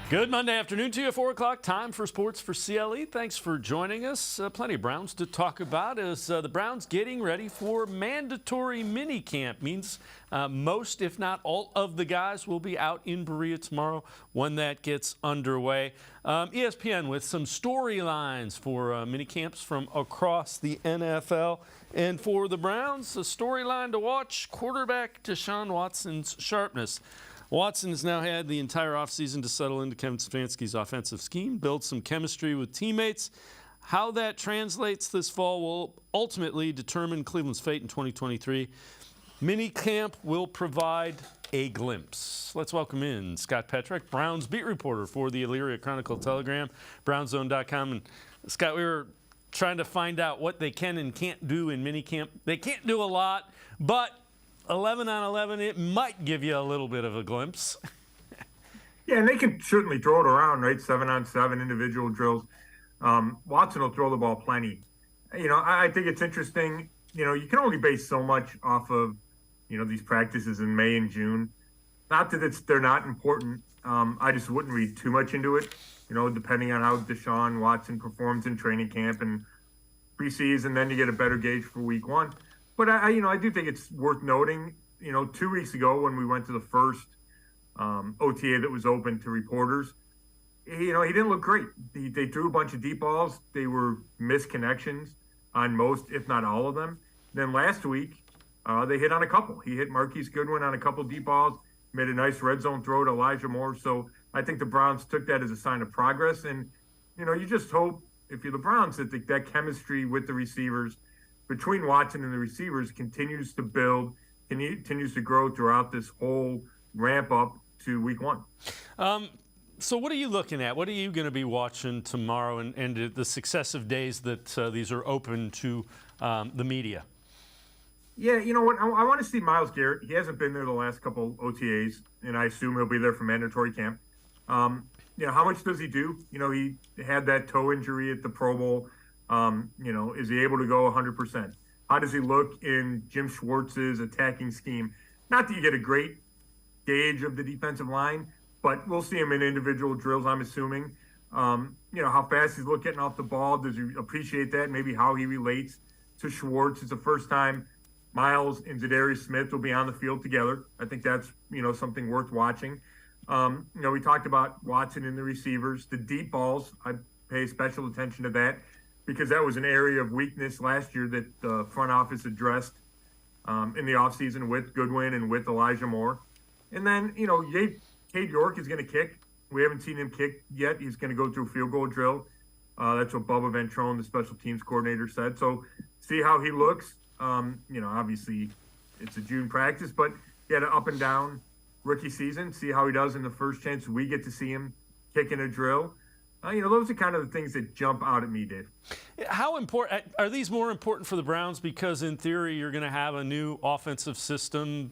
Good Monday afternoon to you, 4 o'clock, time for Sports for CLE. Thanks for joining us. Plenty of Browns to talk about as the Browns getting ready for mandatory minicamp. Means most, if not all, of the guys will be out in Berea tomorrow when that gets underway. ESPN with some storylines for minicamps from across the NFL. And for the Browns, a storyline to watch, quarterback Deshaun Watson's sharpness. Watson has now had the entire offseason to settle into Kevin Stefanski's offensive scheme, build some chemistry with teammates. How that translates this fall will ultimately determine Cleveland's fate in 2023. Minicamp will provide a glimpse. Let's welcome in Scott Petrick, Browns beat reporter for the Elyria Chronicle-Telegram, brownzone.com. And Scott, we were trying to find out what they can and can't do in minicamp. They can't do a lot, but 11 on 11, it might give you a little bit of a glimpse. Yeah, and they can certainly throw it around, right? 7 on 7 individual drills. Watson will throw the ball plenty. You know, I think it's interesting. You know, you can only base so much off of, you know, these practices in May and June. Not that they're not important. I just wouldn't read too much into it, you know, depending on how Deshaun Watson performs in training camp and preseason, then you get a better gauge for week one. But I do think it's worth noting, you know, 2 weeks ago when we went to the first OTA that was open to reporters, you know, he didn't look great. They threw a bunch of deep balls. They were missed connections on most, if not all of them. Then last week, they hit on a couple. He hit Marquise Goodwin on a couple deep balls, made a nice red zone throw to Elijah Moore. So I think the Browns took that as a sign of progress. And, you know, you just hope, if you're the Browns, that that chemistry with the receivers, between Watson and the receivers, continues to build, continues to grow throughout this whole ramp up to week one. So what are you looking at? What are you going to be watching tomorrow and the successive days that these are open to the media? Yeah, you know what? I want to see Myles Garrett. He hasn't been there the last couple OTAs, and I assume he'll be there for mandatory camp. You know, how much does he do? You know, he had that toe injury at the Pro Bowl. You know, is he able to go 100%? How does he look in Jim Schwartz's attacking scheme? Not that you get a great gauge of the defensive line, but we'll see him in individual drills, I'm assuming. You know, how fast he's getting off the ball. Does he appreciate that? Maybe how he relates to Schwartz. It's the first time Myles and Zadarius Smith will be on the field together. I think that's, you know, something worth watching. You know, we talked about Watson and the receivers. The deep balls, I pay special attention to that, because that was an area of weakness last year that the front office addressed in the offseason with Goodwin and with Elijah Moore. And then, you know, Cade York is going to kick. We haven't seen him kick yet. He's going to go through a field goal drill. That's what Bubba Ventrone, the special teams coordinator, said. So see how he looks. You know, obviously it's a June practice, but he had an up and down rookie season. See how he does in the first chance we get to see him kicking a drill. You know, those are kind of the things that jump out at me, Dave. How important are these more important for the Browns? Because in theory, you're going to have a new offensive system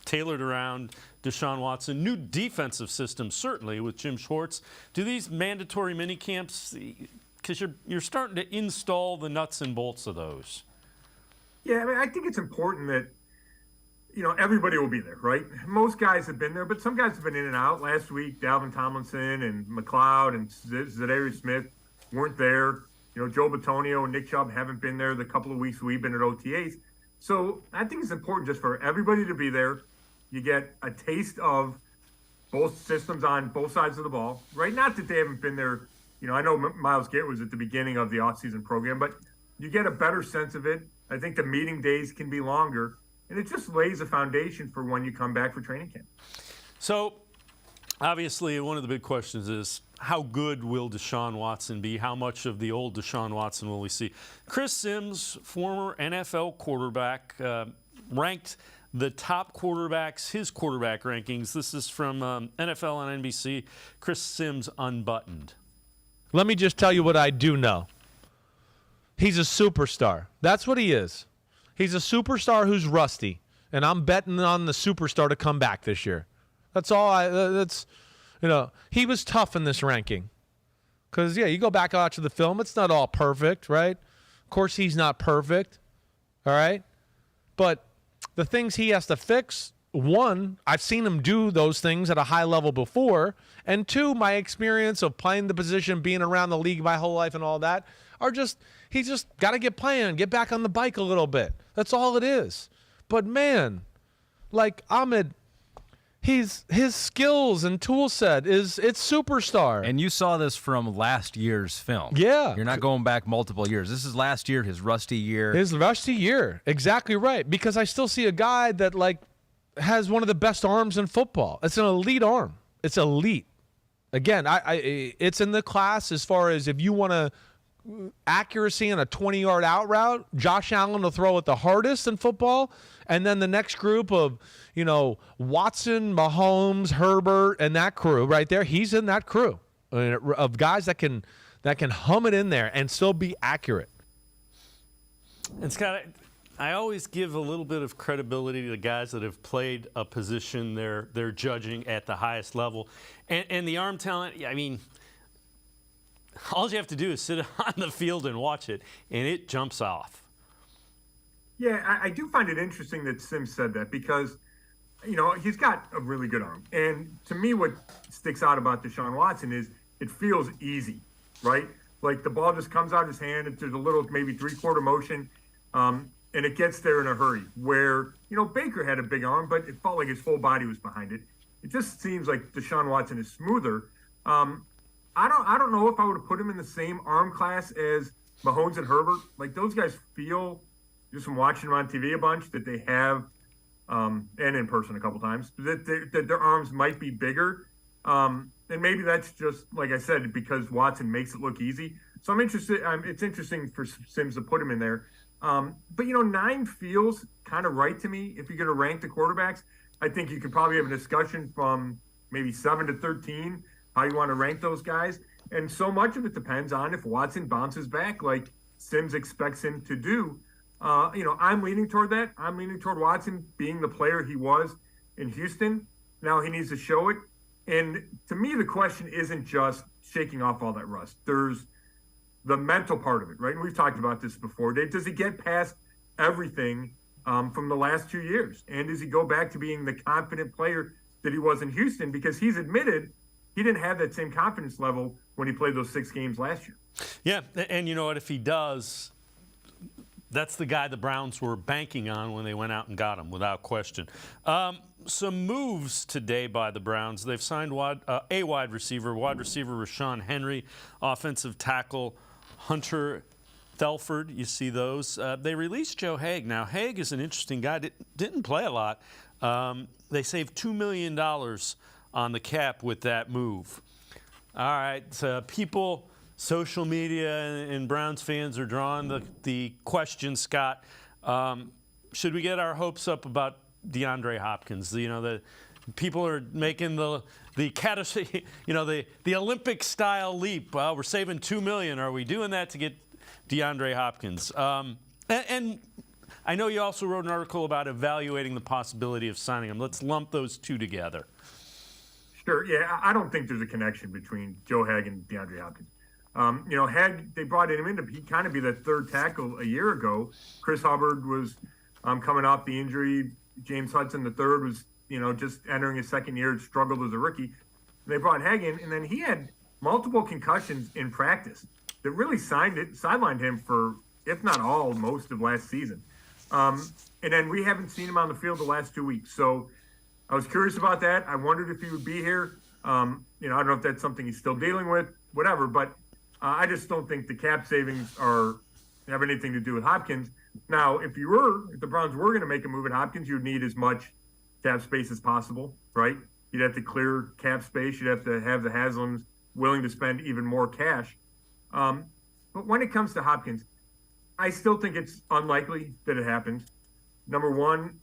tailored around Deshaun Watson, new defensive system, certainly, with Jim Schwartz. Do these mandatory minicamps, because you're starting to install the nuts and bolts of those? Yeah, I mean, I think it's important that, you know, everybody will be there, right? Most guys have been there, but some guys have been in and out. Last week, Dalvin Tomlinson and McLeod and Zadarius Smith weren't there. You know, Joe Bitonio and Nick Chubb haven't been there the couple of weeks we've been at OTAs. So I think it's important just for everybody to be there. You get a taste of both systems on both sides of the ball, right? Not that they haven't been there. You know, I know Myles Garrett was at the beginning of the offseason program, but you get a better sense of it. I think the meeting days can be longer. And it just lays a foundation for when you come back for training camp. So, obviously, one of the big questions is, how good will Deshaun Watson be? How much of the old Deshaun Watson will we see? Chris Sims, former NFL quarterback, ranked the top quarterbacks, his quarterback rankings. This is from NFL on NBC. Chris Sims unbuttoned. Let me just tell you what I do know. He's a superstar. That's what he is. He's a superstar who's rusty, and I'm betting on the superstar to come back this year. That's all. You know, he was tough in this ranking. Because, yeah, you go back out to the film, it's not all perfect, right? Of course, he's not perfect, all right? But the things he has to fix one, I've seen him do those things at a high level before, and two, my experience of playing the position, being around the league my whole life and all that, he's just got to get playing, get back on the bike a little bit. That's all it is. But man, like Ahmed, his skills and tool set it's superstar. And you saw this from last year's film. Yeah. You're not going back multiple years. This is last year, his rusty year. Exactly right. Because I still see a guy that like has one of the best arms in football. It's an elite arm. It's elite. Again, it's in the class as far as if you want to accuracy in a 20-yard out route, Josh Allen will throw it the hardest in football, and then the next group of, Watson, Mahomes, Herbert, and that crew right there, he's in that crew of guys that can hum it in there and still be accurate. And Scott, I always give a little bit of credibility to the guys that have played a position they're judging at the highest level, and the arm talent. I mean, all you have to do is sit on the field and watch it, and it jumps off. Yeah, I do find it interesting that Sims said that because, he's got a really good arm. And to me, what sticks out about Deshaun Watson is it feels easy, right? Like the ball just comes out of his hand. There's a little maybe three-quarter motion, and it gets there in a hurry. Where, Baker had a big arm, but it felt like his whole body was behind it. It just seems like Deshaun Watson is smoother. I don't know if I would have put him in the same arm class as Mahomes and Herbert. Like those guys feel, just from watching them on TV a bunch, that they have, and in person a couple times, that their arms might be bigger. And maybe that's just, like I said, because Watson makes it look easy. So I'm interested. It's interesting for Sims to put him in there. But 9 feels kind of right to me. If you're going to rank the quarterbacks, I think you could probably have a discussion from maybe 7 to 13. How you want to rank those guys. And so much of it depends on if Watson bounces back like Sims expects him to do. I'm leaning toward that. I'm leaning toward Watson being the player he was in Houston. Now he needs to show it. And to me, the question isn't just shaking off all that rust. There's the mental part of it, right? And we've talked about this before. Does he get past everything from the last 2 years? And does he go back to being the confident player that he was in Houston? Because he's admitted he didn't have that same confidence level when he played those 6 games last year. Yeah, and you know what? If he does, that's the guy the Browns were banking on when they went out and got him, without question. Some moves today by the Browns. They've signed a wide receiver Rashawn Henry, offensive tackle Hunter Thelford. You see those. They released Joe Haeg. Now, Haeg is an interesting guy. Didn't play a lot. They saved $2 million on the cap with that move. All right, people, social media, and Browns fans are drawing the question, Scott. Should we get our hopes up about DeAndre Hopkins? The people are making the Olympic style leap. Well, we're saving $2 million. Are we doing that to get DeAndre Hopkins? And I know you also wrote an article about evaluating the possibility of signing him. Let's lump those two together. Sure. Yeah, I don't think there's a connection between Joe Haeg and DeAndre Hopkins. Haeg, they brought him in to kind of be that third tackle a year ago. Chris Hubbard was coming off the injury. James Hudson III was, just entering his second year, struggled as a rookie. They brought Haeg in, and then he had multiple concussions in practice that really sidelined him for, if not all, most of last season. And then we haven't seen him on the field the last 2 weeks. So I was curious about that. I wondered if he would be here. I don't know if that's something he's still dealing with, whatever. But I just don't think the cap savings have anything to do with Hopkins. Now, if the Browns were going to make a move at Hopkins, you'd need as much cap space as possible, right? You'd have to clear cap space. You'd have to have the Haslams willing to spend even more cash. But when it comes to Hopkins, I still think it's unlikely that it happens. Number one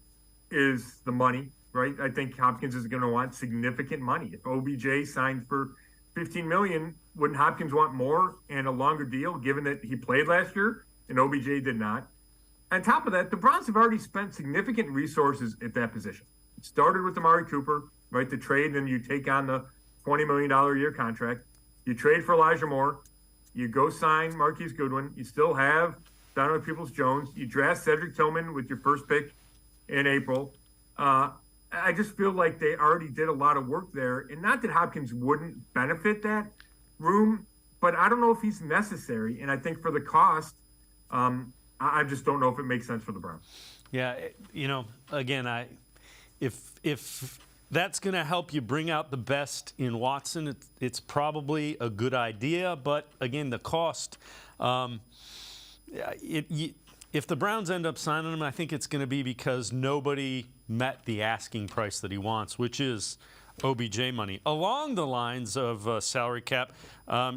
is the money. Right, I think Hopkins is going to want significant money. If OBJ signed for $15 million, wouldn't Hopkins want more and a longer deal, given that he played last year and OBJ did not? On top of that, the Browns have already spent significant resources at that position. It started with Amari Cooper, right? The trade, and you take on the $20 million a year contract. You trade for Elijah Moore. You go sign Marquise Goodwin. You still have Donovan Peoples-Jones. You draft Cedric Tillman with your first pick in April. I just feel like they already did a lot of work there. And not that Hopkins wouldn't benefit that room, but I don't know if he's necessary. And I think for the cost, I just don't know if it makes sense for the Browns. Yeah, again, if that's going to help you bring out the best in Watson, it's probably a good idea. But again, the cost, if the Browns end up signing him, I think it's going to be because nobody met the asking price that he wants, which is OBJ money. Along the lines of salary cap,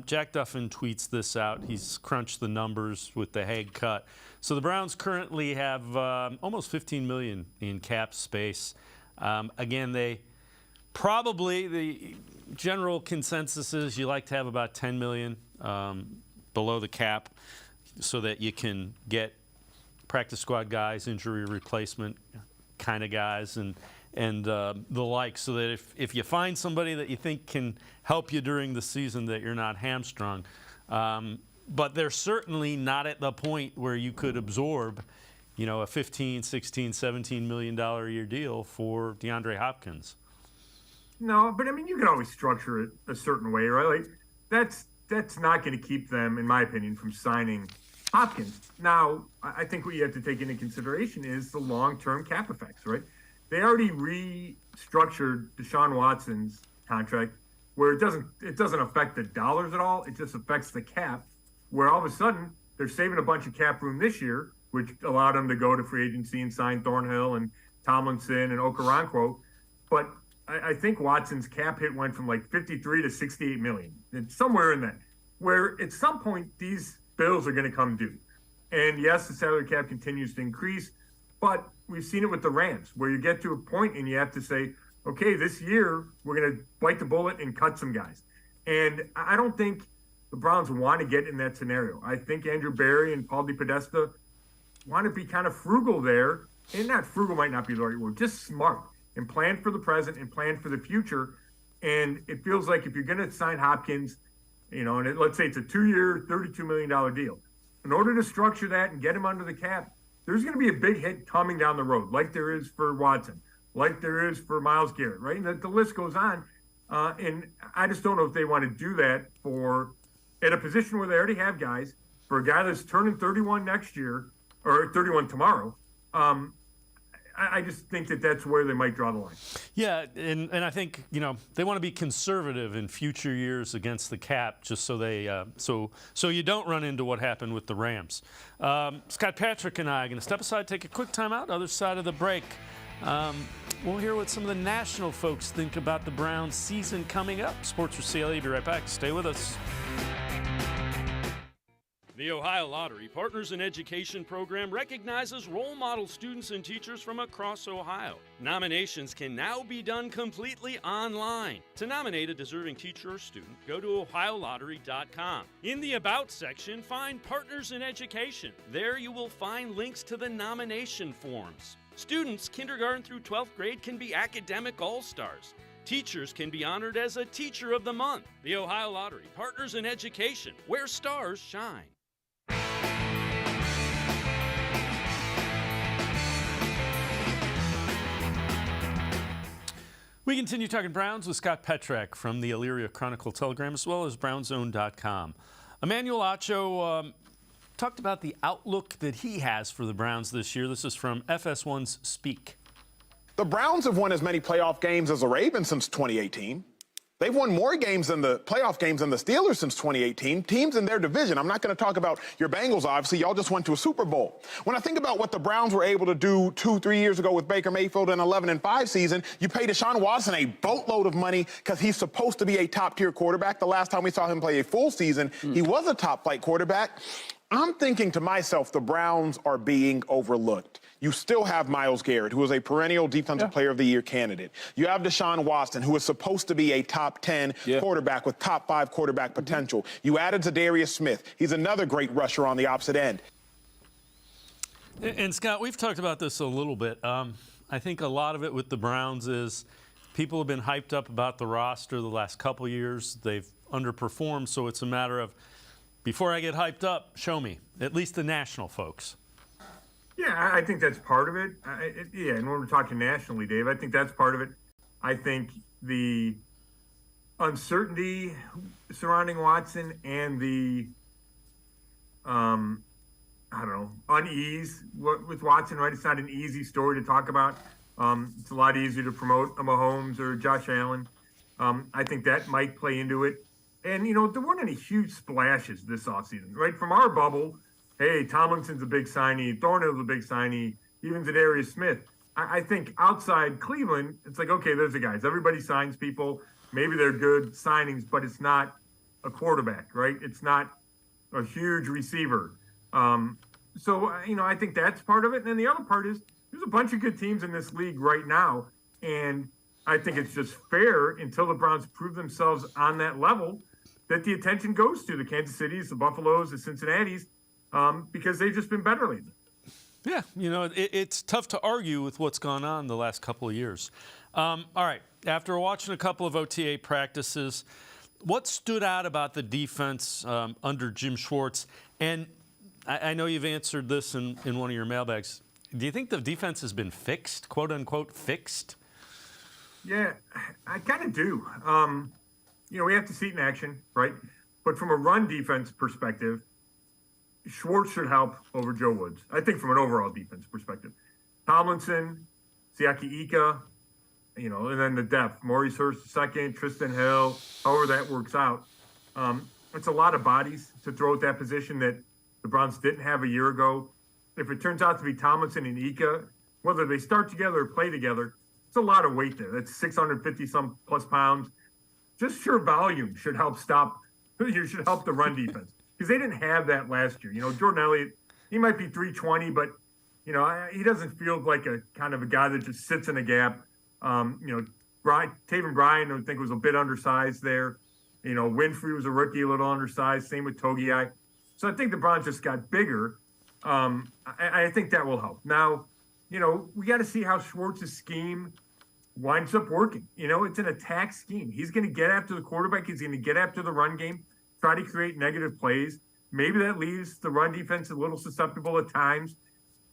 Jack Duffin tweets this out. He's crunched the numbers with the Hague cut. So the Browns currently have almost $15 million in cap space. Again, the general consensus is you like to have about $10 million below the cap so that you can get practice squad guys, injury replacement kind of guys, and the like, so that if you find somebody that you think can help you during the season, that you're not hamstrung. But they're certainly not at the point where you could absorb, a $15, $16, $17 million a year deal for DeAndre Hopkins. No, but I mean, you can always structure it a certain way, right? Like that's not going to keep them, in my opinion, from signing Hopkins. Now, I think what you have to take into consideration is the long-term cap effects, right? They already restructured Deshaun Watson's contract where it doesn't affect the dollars at all. It just affects the cap, where all of a sudden they're saving a bunch of cap room this year, which allowed them to go to free agency and sign Thornhill and Tomlinson and Okoronkwo. But I think Watson's cap hit went from like 53 to 68 million. It's somewhere in that, where at some point these bills are going to come due. And yes, the salary cap continues to increase, but we've seen it with the Rams, where you get to a point and you have to say, okay, this year we're going to bite the bullet and cut some guys. And I don't think the Browns want to get in that scenario. I think Andrew Berry and Paul DePodesta want to be kind of frugal there. And not frugal might not be the right word, just smart and plan for the present and plan for the future. And it feels like if you're going to sign Hopkins, and let's say it's a 2-year, $32 million deal. In order to structure that and get him under the cap, there's going to be a big hit coming down the road, like there is for Watson, like there is for Myles Garrett, right? And the list goes on. And I just don't know if they want to do that at a position where they already have guys, for a guy that's turning 31 next year, or 31 tomorrow. I just think that's where they might draw the line. Yeah, and I think they want to be conservative in future years against the cap, just so they so you don't run into what happened with the Rams. Scott Patrick and I are going to step aside, take a quick timeout. Other side of the break, we'll hear what some of the national folks think about the Browns season coming up. Sports4CLE, be right back. Stay with us. The Ohio Lottery Partners in Education program recognizes role model students and teachers from across Ohio. Nominations can now be done completely online. To nominate a deserving teacher or student, go to ohiolottery.com. In the About section, find Partners in Education. There you will find links to the nomination forms. Students kindergarten through 12th grade can be academic all-stars. Teachers can be honored as a Teacher of the Month. The Ohio Lottery Partners in Education, where stars shine. We continue talking Browns with Scott Petrak from the Elyria Chronicle Telegram, as well as BrownZone.com. Emmanuel Acho talked about the outlook that he has for the Browns this year. This is from FS1's Speak. The Browns have won as many playoff games as the Ravens since 2018. They've won more games than the playoff games than the Steelers since 2018. Teams in their division. I'm not going to talk about your Bengals, obviously. Y'all just went to a Super Bowl. When I think about what the Browns were able to do 2-3 years ago with Baker Mayfield in an 11-5 season, you pay Deshaun Watson a boatload of money because he's supposed to be a top-tier quarterback. The last time we saw him play a full season, he was a top-flight quarterback. I'm thinking to myself, the Browns are being overlooked. You still have Myles Garrett, who is a perennial Defensive Player of the Year candidate. You have Deshaun Watson, who is supposed to be a top 10 quarterback with top 5 quarterback potential. You added Zadarius Smith. He's another great rusher on the opposite end. And Scott, we've talked about this a little bit. I think a lot of it with the Browns is people have been hyped up about the roster the last couple years. They've underperformed, so it's a matter of, before I get hyped up, show me, at least the national folks. Yeah, I think that's part of it. Yeah, and when we're talking nationally, Dave, I think that's part of it. I think the uncertainty surrounding Watson and the I don't know, unease with Watson, right? It's not an easy story to talk about. It's a lot easier to promote a Mahomes or Josh Allen. I think that might play into it. And, there weren't any huge splashes this offseason, right? From our bubble, hey, Tomlinson's a big signee, Thornhill's a big signee, even Zadarius Smith. I think outside Cleveland, it's like, okay, there's the guys. Everybody signs people. Maybe they're good signings, but it's not a quarterback, right? It's not a huge receiver. I think that's part of it. And then the other part is there's a bunch of good teams in this league right now. And I think it's just fair until the Browns prove themselves on that level that the attention goes to the Kansas Cities, the Buffaloes, the Cincinnatis, because they've just been better lately. Yeah, it's tough to argue with what's gone on the last couple of years. All right, after watching a couple of OTA practices, what stood out about the defense under Jim Schwartz? And I know you've answered this in one of your mailbags. Do you think the defense has been fixed, quote unquote, fixed? Yeah, I kind of do. We have to see it in action, right? But from a run defense perspective, Schwartz should help over Joe Woods. I think from an overall defense perspective. Tomlinson, Siaki Ika, and then the depth. Maurice Hurst second, Tristan Hill, however that works out. It's a lot of bodies to throw at that position that the Browns didn't have a year ago. If it turns out to be Tomlinson and Ika, whether they start together or play together, it's a lot of weight there. That's 650-some plus pounds. Just sheer volume should help the run defense. Because they didn't have that last year. Jordan Elliott, he might be 320, but, he doesn't feel like a kind of a guy that just sits in a gap. Taven Bryan, I think, was a bit undersized there. Winfrey was a rookie, a little undersized. Same with Togiai. So I think the Browns just got bigger. I think that will help. Now, we got to see how Schwartz's scheme winds up working. It's an attack scheme. He's going to get after the quarterback. He's going to get after the run game, try to create negative plays. Maybe that leaves the run defense a little susceptible at times.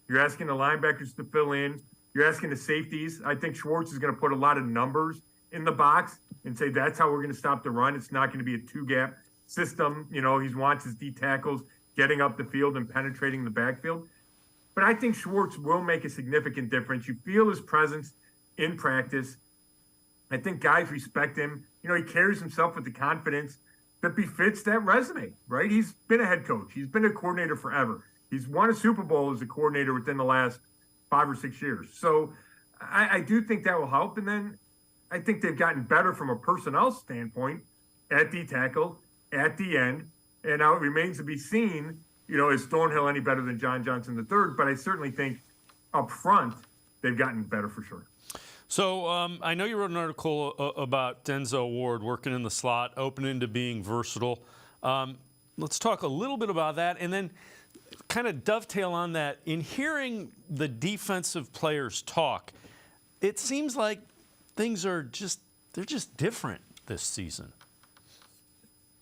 You're asking the linebackers to fill in. You're asking the safeties. I think Schwartz is going to put a lot of numbers in the box and say that's how we're going to stop the run. It's not going to be a two-gap system. He wants his D tackles getting up the field and penetrating the backfield. But I think Schwartz will make a significant difference. You feel his presence in practice. I think guys respect him. He carries himself with the confidence that befits that resume, right? He's been a head coach. He's been a coordinator forever. He's won a Super Bowl as a coordinator within the last 5 or 6 years. So I do think that will help. And then I think they've gotten better from a personnel standpoint at D tackle, at the end. And now it remains to be seen, is Thornhill any better than John Johnson III? But I certainly think up front, they've gotten better for sure. So I know you wrote an article about Denzel Ward working in the slot, open into being versatile. Let's talk a little bit about that, and then kind of dovetail on that. In hearing the defensive players talk, it seems like things are they're just different this season.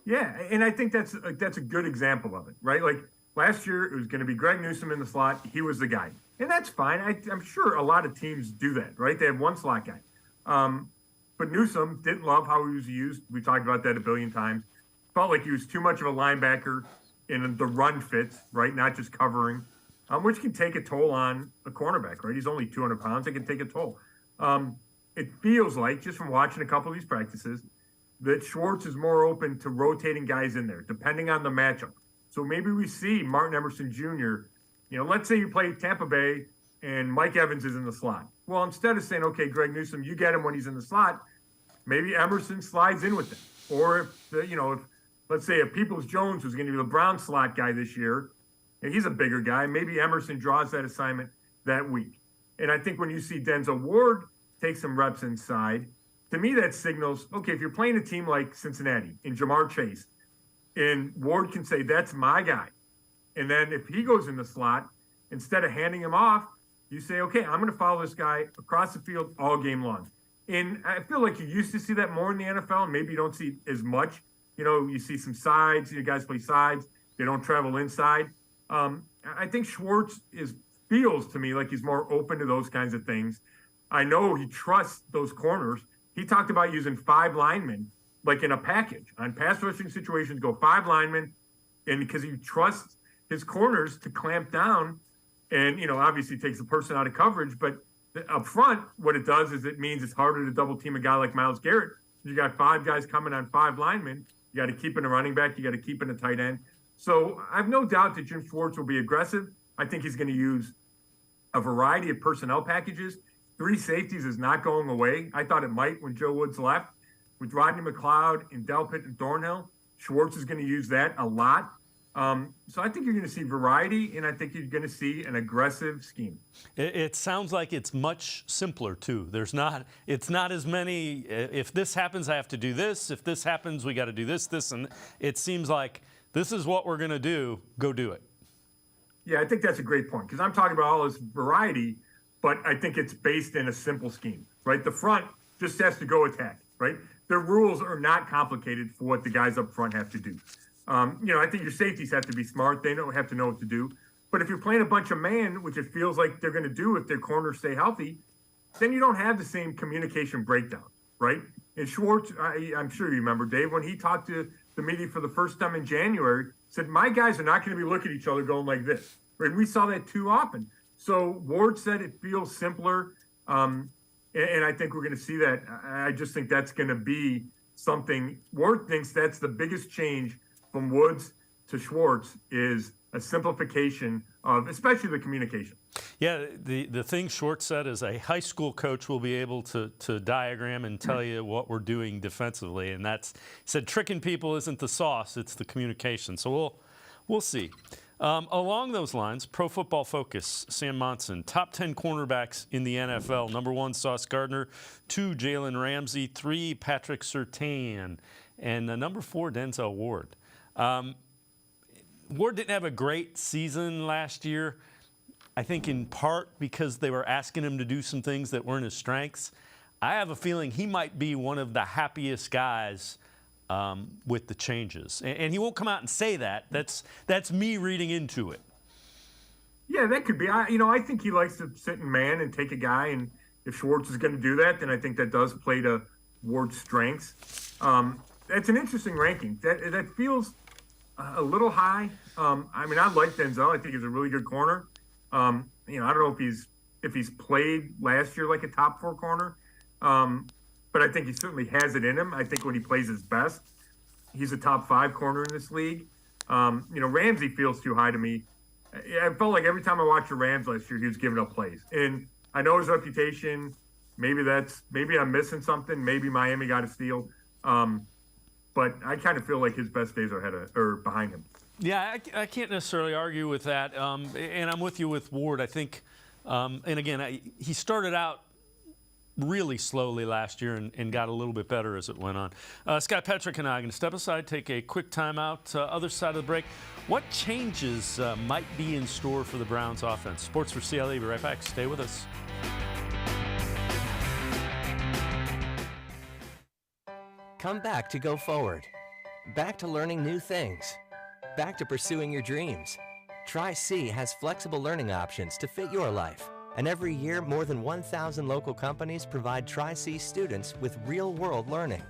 Yeah, and I think that's a good example of it, right? Like last year, it was going to be Greg Newsome in the slot. He was the guy. And that's fine. I'm sure a lot of teams do that, right? They have one slot guy. But Newsome didn't love how he was used. We talked about that a billion times. Felt like he was too much of a linebacker in the run fits, right? Not just covering, which can take a toll on a cornerback, right? He's only 200 pounds. It can take a toll. It feels like, just from watching a couple of these practices, that Schwartz is more open to rotating guys in there, depending on the matchup. So maybe we see Martin Emerson Jr., let's say you play Tampa Bay and Mike Evans is in the slot. Well, instead of saying, okay, Greg Newsome, you get him when he's in the slot, maybe Emerson slides in with him. Or if let's say if Peoples-Jones was going to be the Brown slot guy this year, and he's a bigger guy, maybe Emerson draws that assignment that week. And I think when you see Denzel Ward take some reps inside, to me that signals, okay, if you're playing a team like Cincinnati and Jamar Chase, and Ward can say, that's my guy. And then if he goes in the slot, instead of handing him off, you say, okay, I'm going to follow this guy across the field all game long. And I feel like you used to see that more in the NFL, and maybe you don't see as much. You see some sides, guys play sides. They don't travel inside. I think Schwartz is feels to me like he's more open to those kinds of things. I know he trusts those corners. He talked about using 5 linemen, like in a package. On pass rushing situations, go 5 linemen, and because he trusts his corners to clamp down, and, obviously takes the person out of coverage, but up front, what it does is it means it's harder to double team a guy like Myles Garrett. You got 5 guys coming on 5 linemen. You got to keep in a running back. You got to keep in a tight end. So I have no doubt that Jim Schwartz will be aggressive. I think he's going to use a variety of personnel packages. 3 safeties is not going away. I thought it might when Joe Woods left. With Rodney McLeod and Delpit and Thornhill, Schwartz is going to use that a lot. So I think you're going to see variety, and I think you're going to see an aggressive scheme. It sounds like it's much simpler too. It's not as many. If this happens, I have to do this. If this happens, we got to do this, and it seems like this is what we're going to do. Go do it. Yeah, I think that's a great point, because I'm talking about all this variety, but I think it's based in a simple scheme, right? The front just has to go attack, right? The rules are not complicated for what the guys up front have to do. I think your safeties have to be smart. They don't have to know what to do. But if you're playing a bunch of man, which it feels like they're going to do if their corners stay healthy, then you don't have the same communication breakdown, right? And Schwartz, I'm sure you remember, Dave, when he talked to the media for the first time in January, said, my guys are not going to be looking at each other going like this, right? We saw that too often. So Ward said it feels simpler, and I think we're going to see that. I just think that's going to be something. Ward thinks that's the biggest change from Woods to Schwartz is a simplification of especially the communication. Yeah, the thing Schwartz said is a high school coach will be able to diagram and tell you what we're doing defensively, and he said tricking people isn't the sauce, it's the communication. So we'll see. Along those lines, Pro Football Focus, Sam Monson, top 10 cornerbacks in the NFL. Number 1, Sauce Gardner. 2, Jalen Ramsey. 3, Patrick Surtain. And number 4, Denzel Ward. Ward didn't have a great season last year, I think in part because they were asking him to do some things that weren't his strengths. I have a feeling he might be one of the happiest guys with the changes. And he won't come out and say that. That's me reading into it. Yeah, that could be. I think he likes to sit in man and take a guy, and if Schwartz is going to do that, then I think that does play to Ward's strengths. That's an interesting ranking. That feels a little high. I like Denzel. I think he's a really good corner. I don't know if he's played last year like a top 4 corner, but I think he certainly has it in him. I think when he plays his best, he's a top 5 corner in this league. Ramsey feels too high to me. I felt like every time I watched the Rams last year, he was giving up plays, and I know his reputation. Maybe I'm missing something. Maybe Miami got a steal. But I kind of feel like his best days are behind him. Yeah, I can't necessarily argue with that. And I'm with you with Ward. I think, and again, he started out really slowly last year and got a little bit better as it went on. Scott Petrick and I are going to step aside, take a quick timeout. Other side of the break, what changes might be in store for the Browns offense? Sports for CLE, be right back. Stay with us. Come back to go forward. Back to learning new things. Back to pursuing your dreams. Tri-C has flexible learning options to fit your life. And every year, more than 1,000 local companies provide Tri-C students with real-world learning.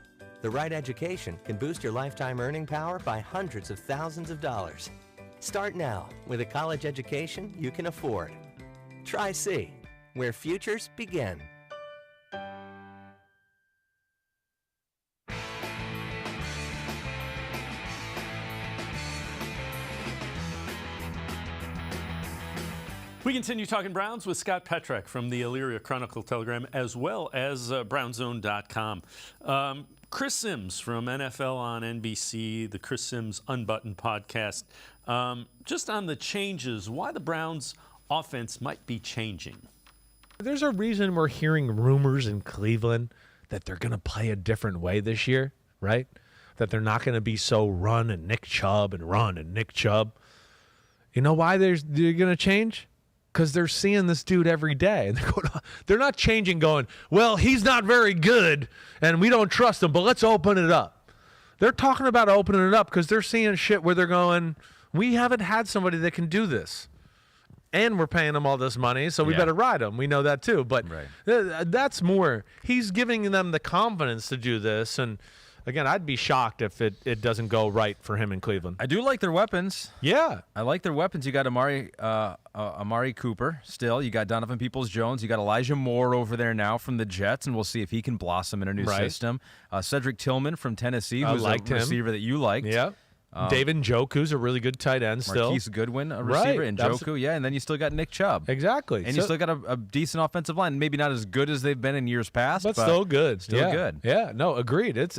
The right education can boost your lifetime earning power by hundreds of thousands of dollars. Start now with a college education you can afford. Tri-C, where futures begin. We continue talking Browns with Scott Petrick from the Elyria Chronicle Telegram, as well as brownzone.com. Chris Sims from NFL on NBC, the Chris Sims Unbuttoned podcast. Just on the changes, why the Browns offense might be changing. There's a reason we're hearing rumors in Cleveland that they're going to play a different way this year, right? That they're not going to be so run and Nick Chubb and run and Nick Chubb. You know why they're going to change? Because they're seeing this dude every day. And they're not changing going, well, he's not very good and we don't trust him, but let's open it up. They're talking about opening it up because they're seeing shit where they're going, we haven't had somebody that can do this. and we're paying him all this money, so we Yeah. better ride him. We know that too. But Right. that's more. He's giving them the confidence to do this. And again, I'd be shocked if it doesn't go right for him in Cleveland. I do like their weapons. Yeah. I like their weapons. You got Amari Cooper still. You got Donovan Peoples-Jones. You got Elijah Moore over there now from the Jets, and we'll see if he can blossom in a new Right. system. Cedric Tillman from Tennessee, I who's a liked him. receiver that you liked. Yeah. David Njoku's a really good tight end still. Marquise Goodwin, a receiver, Right. and That's- Njoku, yeah, and then you still got Nick Chubb. Exactly. And you still got a decent offensive line. Maybe not as good as they've been in years past, but still good. Still Yeah. good. Yeah, no, agreed. It's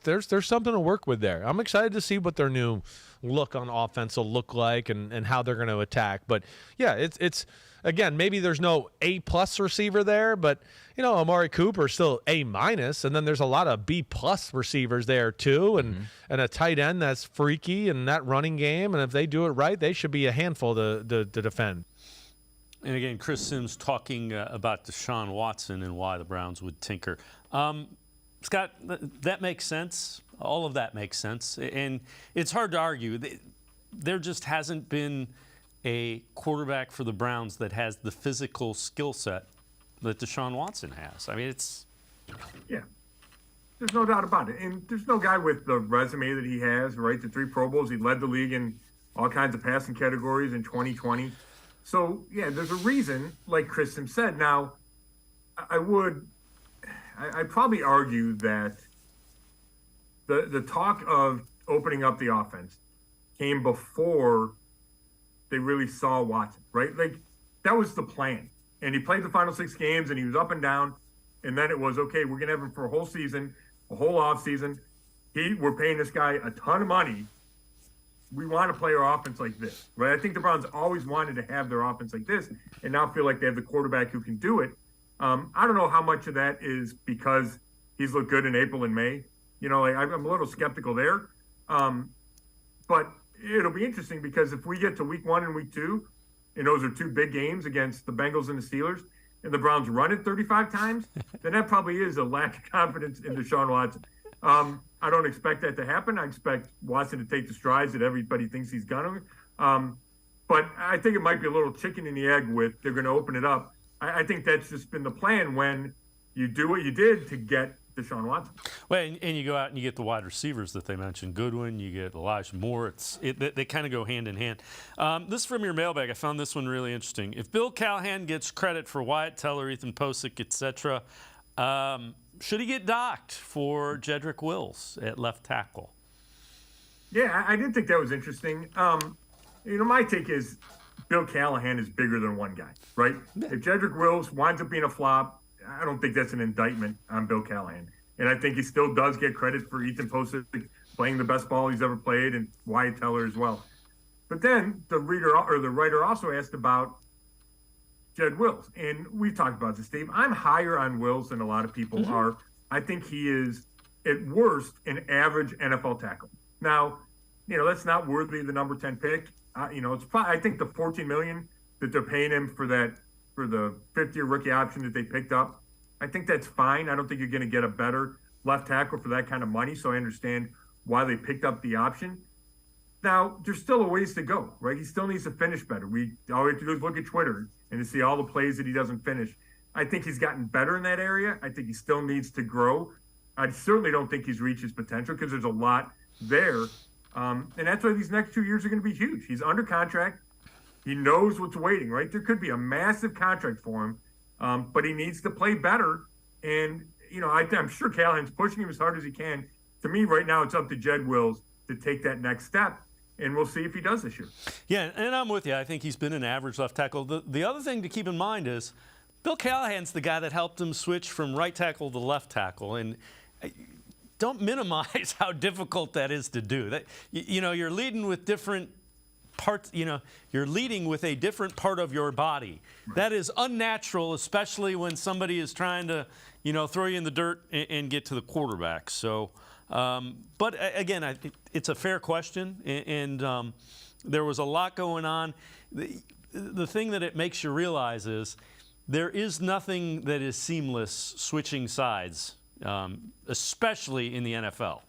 there's something to work with there. I'm excited to see what their new look on offense will look like and how they're going to attack. But yeah, it's again, maybe there's no A+ receiver there, but Amari Cooper is still A-, and then there's a lot of B+ receivers there too, and a tight end that's freaky and that running game, and if they do it right, they should be a handful to defend. And again, Chris Sims talking about Deshaun Watson and why the Browns would tinker. Scott, that makes sense. All of that makes sense. And it's hard to argue. There just hasn't been a quarterback for the Browns that has the physical skill set that Deshaun Watson has. I mean, it's... Yeah. There's no doubt about it. And there's no guy with the resume that he has, right? The 3 Pro Bowls. He led the league in all kinds of passing categories in 2020. So, yeah, there's a reason, like Chris Sims said. Now, I'd probably argue that the talk of opening up the offense came before they really saw Watson, right? Like, that was the plan. And he played the final 6 games, and he was up and down. And then it was, okay, we're going to have him for a whole season, a whole off season. We're paying this guy a ton of money. We want to play our offense like this, right? I think the Browns always wanted to have their offense like this, and now feel like they have the quarterback who can do it. I don't know how much of that is because he's looked good in April and May. I'm a little skeptical there. But it'll be interesting because if we get to week 1 and week 2, and those are 2 big games against the Bengals and the Steelers, and the Browns run it 35 times, then that probably is a lack of confidence in Deshaun Watson. I don't expect that to happen. I expect Watson to take the strides that everybody thinks he's going to. But I think it might be a little chicken and the egg with they're going to open it up. I think that's just been the plan when you do what you did to get Deshaun Watson. Well, and you go out and you get the wide receivers that they mentioned, Goodwin, you get Elijah Moore. They kind of go hand in hand. This is from your mailbag. I found this one really interesting. If Bill Callahan gets credit for Wyatt Teller, Ethan Posick, etc., should he get docked for Jedrick Wills at left tackle? Yeah, I did think that was interesting. My take is Bill Callahan is bigger than one guy, right? If Jedrick Wills winds up being a flop, I don't think that's an indictment on Bill Callahan. And I think he still does get credit for Ethan Posick playing the best ball he's ever played, and Wyatt Teller as well. But then the writer also asked about Jed Wills. And we've talked about this, Dave. I'm higher on Wills than a lot of people are. I think he is, at worst, an average NFL tackle. Now, that's not worthy of the number 10 pick. It's probably, I think the $14 million that they're paying him for the 5th-year rookie option that they picked up, I think that's fine. I don't think you're going to get a better left tackle for that kind of money, so I understand why they picked up the option. Now, there's still a ways to go, right? He still needs to finish better. All we have to do is look at Twitter and to see all the plays that he doesn't finish. I think he's gotten better in that area. I think he still needs to grow. I certainly don't think he's reached his potential because there's a lot there. And that's why these next 2 years are going to be huge. He's under contract. He knows what's waiting, right? There could be a massive contract for him, but he needs to play better. And, I'm sure Callahan's pushing him as hard as he can. To me, right now, it's up to Jed Wills to take that next step, and we'll see if he does this year. Yeah, and I'm with you. I think he's been an average left tackle. The other thing to keep in mind is Bill Callahan's the guy that helped him switch from right tackle to left tackle. And don't minimize how difficult that is to do. You're leading with different parts, you're leading with a different part of your body. That is unnatural, especially when somebody is trying to, throw you in the dirt and get to the quarterback. So, but again, it's a fair question, and there was a lot going on. The thing that it makes you realize is there is nothing that is seamless switching sides, especially in the NFL.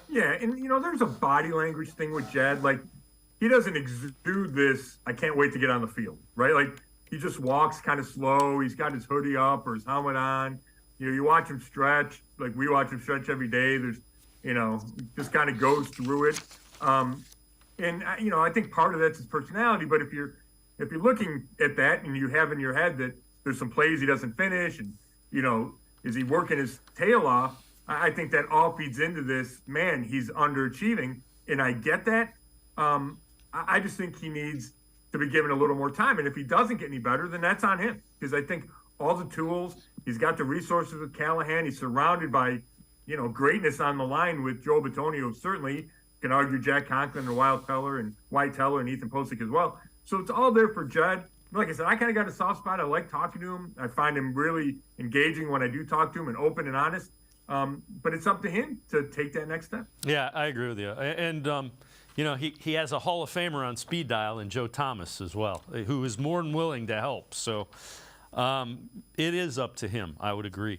Yeah, and there's a body language thing with Jed. Like, he doesn't exude this, I can't wait to get on the field, right? Like, he just walks kind of slow. He's got his hoodie up or his helmet on. You watch him stretch, like we watch him stretch every day. There's, just kind of goes through it. And I think part of that's his personality. But if you're looking at that and you have in your head that there's some plays he doesn't finish, and is he working his tail off? I think that all feeds into this. Man, he's underachieving, and I get that. I just think he needs to be given a little more time. And if he doesn't get any better, then that's on him. Because I think all the tools, he's got the resources with Callahan. He's surrounded by, greatness on the line with Joe Bitonio. Certainly, you can argue Jack Conklin and White Teller and Ethan Posick as well. So it's all there for Jed. Like I said, I kind of got a soft spot. I like talking to him. I find him really engaging when I do talk to him and open and honest. But it's up to him to take that next step. Yeah, I agree with you. And, he has a Hall of Famer on speed dial in Joe Thomas as well, who is more than willing to help. So it is up to him, I would agree.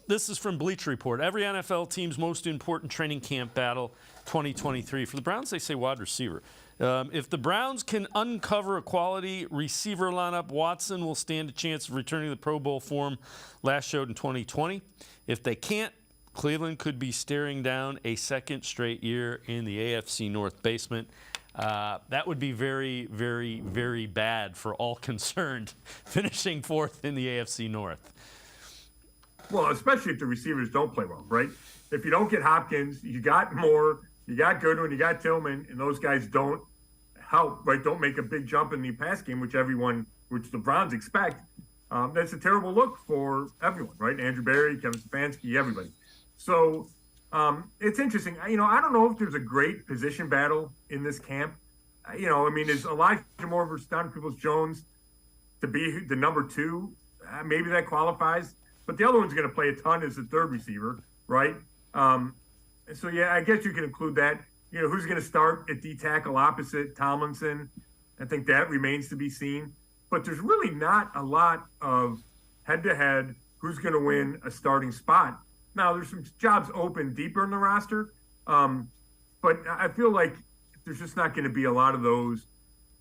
This is from Bleacher Report. Every NFL team's most important training camp battle 2023. For the Browns, they say wide receiver. If the Browns can uncover a quality receiver lineup, Watson will stand a chance of returning to the Pro Bowl form last showed in 2020. If they can't, Cleveland could be staring down a second straight year in the AFC North basement. That would be very, very, very bad for all concerned, finishing fourth in the AFC North. Well, especially if the receivers don't play well, right? If you don't get Hopkins, you got Moore, you got Goodwin, you got Tillman, and those guys don't help, right? Don't make a big jump in the pass game, which the Browns expect. That's a terrible look for everyone, right? Andrew Berry, Kevin Stefanski, everybody. So it's interesting. I don't know if there's a great position battle in this camp. Is Elijah Moore versus Donovan Peoples-Jones to be the number 2? Maybe that qualifies. But the other one's going to play a ton as the third receiver, right? So, yeah, I guess you can include that. Who's going to start at D-tackle opposite Tomlinson? I think that remains to be seen. But there's really not a lot of head-to-head who's going to win a starting spot. Now, there's some jobs open deeper in the roster, but I feel like there's just not going to be a lot of those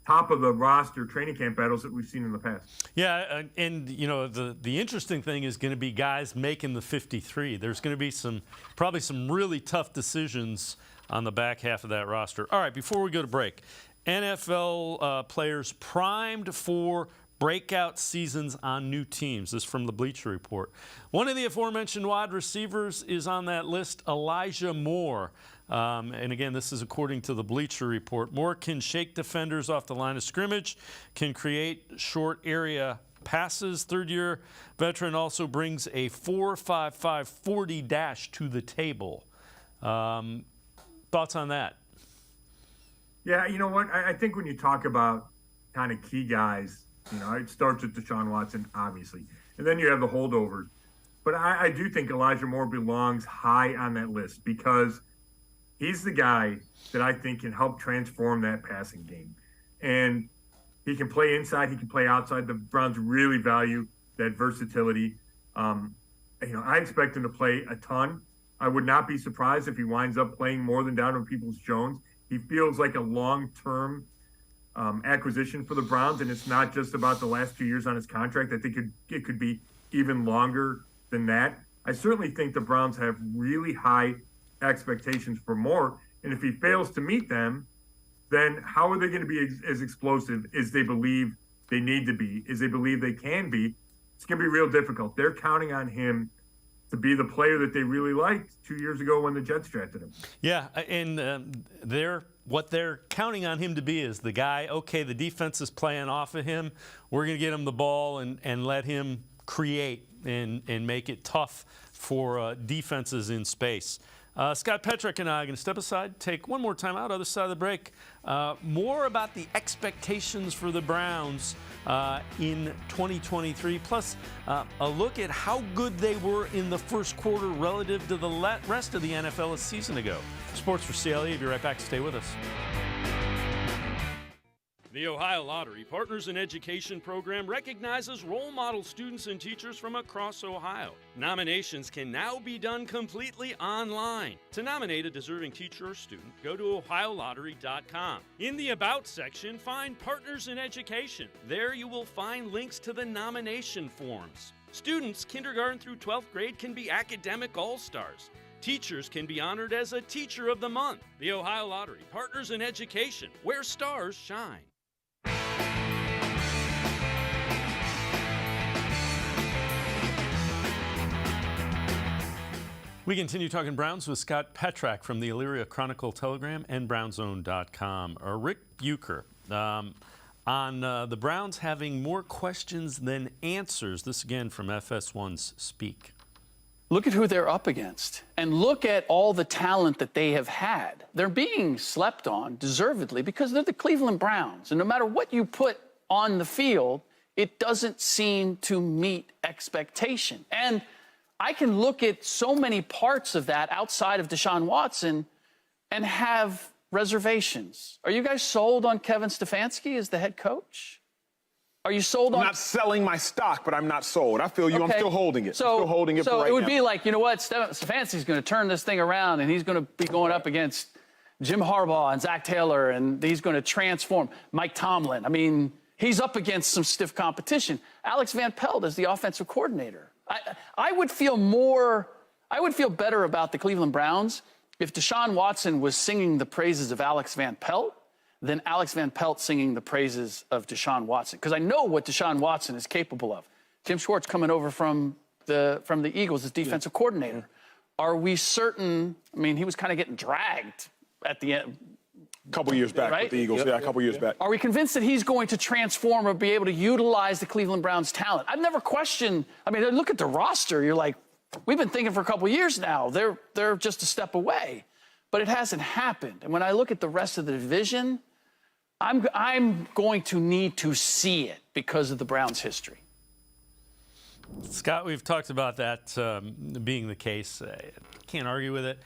top-of-the-roster training camp battles that we've seen in the past. Yeah, and the interesting thing is going to be guys making the 53. There's going to be probably some really tough decisions on the back half of that roster. All right, before we go to break, NFL players primed for breakout seasons on new teams. This is from the Bleacher Report. One of the aforementioned wide receivers is on that list, Elijah Moore. And again, this is according to the Bleacher Report. Moore can shake defenders off the line of scrimmage, can create short area passes. Third-year veteran also brings a 4.55 40 dash to the table. Thoughts on that? Yeah, you know what? I think when you talk about kind of key guys, it starts with Deshaun Watson, obviously. And then you have the holdovers. But I do think Elijah Moore belongs high on that list because he's the guy that I think can help transform that passing game. And he can play inside, he can play outside. The Browns really value that versatility. I expect him to play a ton. I would not be surprised if he winds up playing more than Donovan Peoples-Jones. He feels like a long-term acquisition for the Browns, and it's not just about the last 2 years on his contract. I think it could be even longer than that. I certainly think the Browns have really high expectations for Moore, and if he fails to meet them, then how are they going to be as explosive as they believe they need to be, as they believe they can be? It's going to be real difficult. They're counting on him to be the player that they really liked 2 years ago when the Jets drafted him. Yeah, and what they're counting on him to be is the guy, okay, the defense is playing off of him. We're going to get him the ball and let him create and make it tough for defenses in space. Scott Petrick and I are going to step aside, take one more time out, other side of the break. More about the expectations for the Browns in 2023, plus a look at how good they were in the first quarter relative to the rest of the NFL a season ago. Sports4CLE, be right back. Stay with us. The Ohio Lottery Partners in Education program recognizes role model students and teachers from across Ohio. Nominations can now be done completely online. To nominate a deserving teacher or student, go to ohiolottery.com. In the About section, find Partners in Education. There you will find links to the nomination forms. Students kindergarten through 12th grade can be academic all-stars. Teachers can be honored as a Teacher of the Month. The Ohio Lottery Partners in Education, where stars shine. We continue talking Browns with Scott Petrak from the Elyria Chronicle Telegram and BrownZone.com. Rick Bucher on the Browns having more questions than answers. This again from FS1's Speak. Look at who they're up against and look at all the talent that they have had. They're being slept on deservedly because they're the Cleveland Browns. And no matter what you put on the field, it doesn't seem to meet expectation. And I can look at so many parts of that outside of Deshaun Watson and have reservations. Are you guys sold on Kevin Stefanski as the head coach? Are you sold on? I'm not selling my stock, but I'm not sold. I feel you. Okay. I'm still holding it. So, I'm still holding it. So right it would now. be like, you know what? Stefanski's going to turn this thing around, and he's going to be going up against Jim Harbaugh and Zach Taylor, and he's going to transform Mike Tomlin. I mean, he's up against some stiff competition. Alex Van Pelt is the offensive coordinator. I would feel better about the Cleveland Browns if Deshaun Watson was singing the praises of Alex Van Pelt than Alex Van Pelt singing the praises of Deshaun Watson. Because I know what Deshaun Watson is capable of. Jim Schwartz coming over from the Eagles as defensive coordinator. Are we certain? I mean, he was kind of getting dragged at the end. A couple years back right? with the Eagles. Yeah, a couple years back. Are we convinced that he's going to transform or be able to utilize the Cleveland Browns' talent? I've never questioned. I mean, look at the roster. You're like, we've been thinking for a couple of years now. They're just a step away. But it hasn't happened. And when I look at the rest of the division, I'm going to need to see it because of the Browns' history. Scott, we've talked about that being the case. Can't argue with it.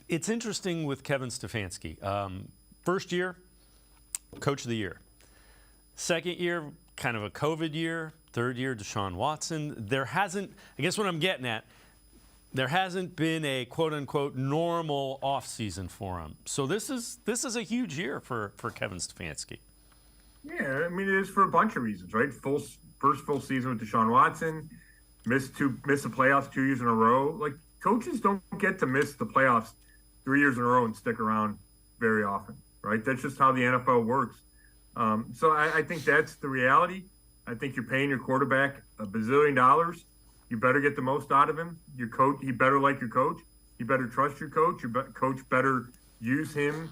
It's interesting with Kevin Stefanski. First year, Coach of the Year. Second year, kind of a COVID year. Third year, Deshaun Watson. There hasn't, I guess what I'm getting at, there hasn't been a quote-unquote normal offseason for him. So this is a huge year for Kevin Stefanski. Yeah, I mean, it is for a bunch of reasons, right? First full season with Deshaun Watson, missed the playoffs 2 years in a row. Like, coaches don't get to miss the playoffs 3 years in a row and stick around very often, right? That's just how the NFL works. So I think that's the reality. I think you're paying your quarterback $1 bazillion. You better get the most out of him. Your coach, he better like your coach. You better trust your coach. Your coach better use him,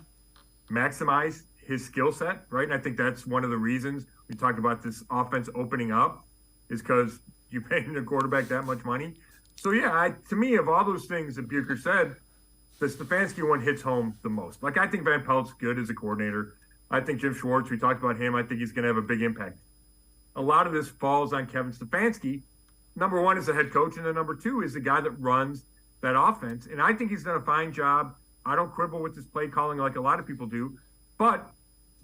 maximize his skill set, right? And I think that's one of the reasons we talked about this offense opening up is because you're paying the quarterback that much money. So, yeah, to me, of all those things that Bucher said, the Stefanski one hits home the most. Like, I think Van Pelt's good as a coordinator. I think Jim Schwartz, we talked about him, I think he's going to have a big impact. A lot of this falls on Kevin Stefanski. Number one is the head coach, and then number two is the guy that runs that offense. And I think he's done a fine job. I don't quibble with his play calling like a lot of people do, but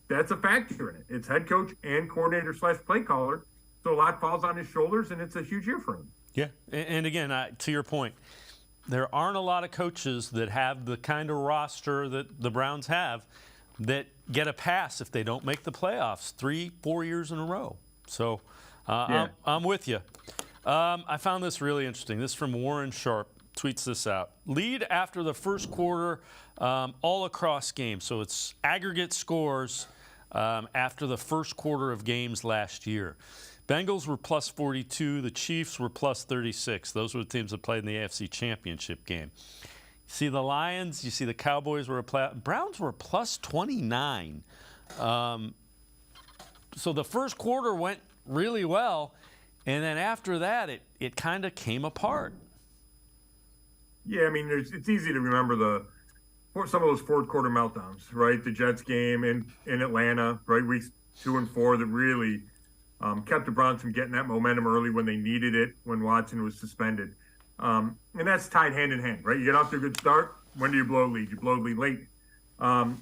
that's a factor in it. It's head coach and coordinator / play caller. So a lot falls on his shoulders, and it's a huge year for him. Yeah, and again, to your point, there aren't a lot of coaches that have the kind of roster that the Browns have that get a pass if they don't make the playoffs 3-4 years in a row. So Yeah. I'm with you. I found this really interesting. This is from Warren Sharp. Tweets this out. Lead after the first quarter all across games. So it's aggregate scores after the first quarter of games last year. Bengals were plus 42. The Chiefs were plus 36. Those were the teams that played in the AFC Championship game. You see the Lions. You see the Cowboys were Browns were plus 29. So the first quarter went really well. And then after that, it kind of came apart. Yeah, I mean, it's easy to remember some of those fourth quarter meltdowns, right? The Jets game in Atlanta, right? Weeks 2 and 4 that really kept the Browns from getting that momentum early when they needed it, when Watson was suspended. And that's tied hand in hand, right? You get off to a good start. When do you blow a lead? You blow a lead late. And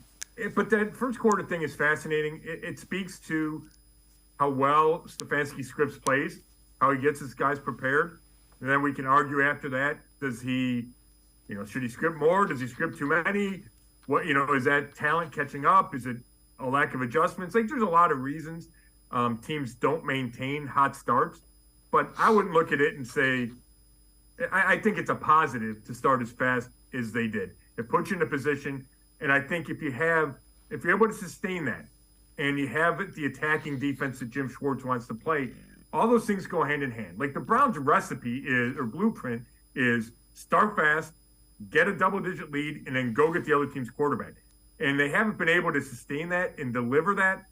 But that first quarter thing is fascinating. It speaks to how well Stefanski scripts plays, how he gets his guys prepared. And then we can argue after that, does he, should he script more? Does he script too many? What, is that talent catching up? Is it a lack of adjustments? Like, there's a lot of reasons teams don't maintain hot starts. But I wouldn't look at it and say, I think it's a positive to start as fast as they did. It puts you in a position. And I think if you're able to sustain that, and you have the attacking defense that Jim Schwartz wants to play, all those things go hand in hand. Like the Browns' recipe blueprint is start fast, get a double-digit lead, and then go get the other team's quarterback. And they haven't been able to sustain that and deliver that.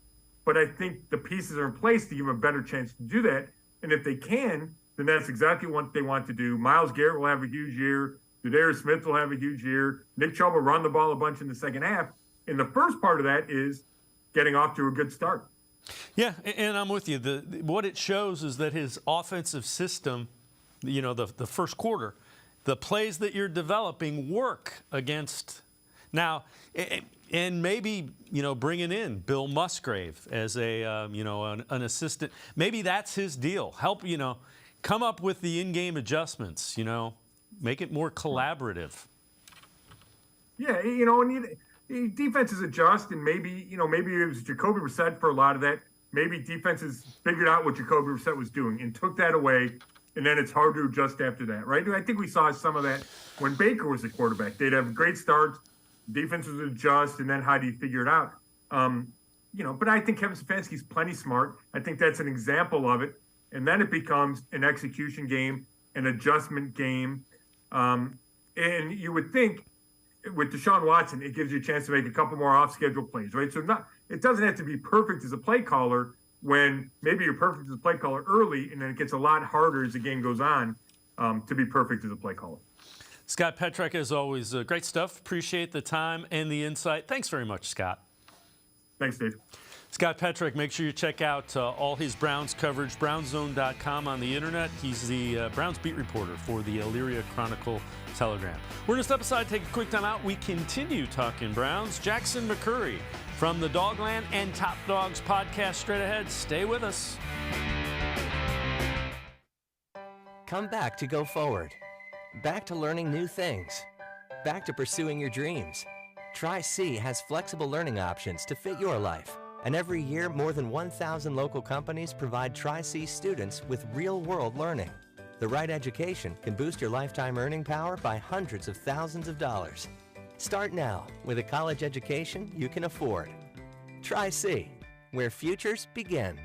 But I think the pieces are in place to give them a better chance to do that. And if they can, then that's exactly what they want to do. Myles Garrett will have a huge year. Zadarius Smith will have a huge year. Nick Chubb will run the ball a bunch in the second half. And the first part of that is getting off to a good start. Yeah, and I'm with you. What it shows is that his offensive system, the first quarter, the plays that you're developing work against. Now, and maybe, bringing in Bill Musgrave as an assistant, maybe that's his deal. Help, come up with the in-game adjustments, make it more collaborative. Yeah, and defenses adjust, and maybe it was Jacoby Brissett for a lot of that. Maybe defenses figured out what Jacoby Brissett was doing and took that away, and then it's hard to adjust after that, right? And I think we saw some of that when Baker was the quarterback. They'd have great starts, defenses would adjust, and then how do you figure it out? But I think Kevin Stefanski's plenty smart. I think that's an example of it, and then it becomes an execution game, an adjustment game, and you would think, with Deshaun Watson, it gives you a chance to make a couple more off-schedule plays, right? So it doesn't have to be perfect as a play caller when maybe you're perfect as a play caller early, and then it gets a lot harder as the game goes on to be perfect as a play caller. Scott Petrak, as always, great stuff. Appreciate the time and the insight. Thanks very much, Scott. Thanks, Dave. Scott Petrak, make sure you check out all his Browns coverage, brownzone.com on the internet. He's the Browns beat reporter for the Elyria Chronicle Telegram. We're going to step aside, take a quick time out. We continue talking Browns. Jackson McCurry from the Dogland and Top Dogs podcast straight ahead. Stay with us. Come back to go forward. Back to learning new things. Back to pursuing your dreams. Tri-C has flexible learning options to fit your life. And every year, more than 1,000 local companies provide Tri-C students with real-world learning. The right education can boost your lifetime earning power by hundreds of thousands of dollars. Start now with a college education you can afford. Tri-C, where futures begin.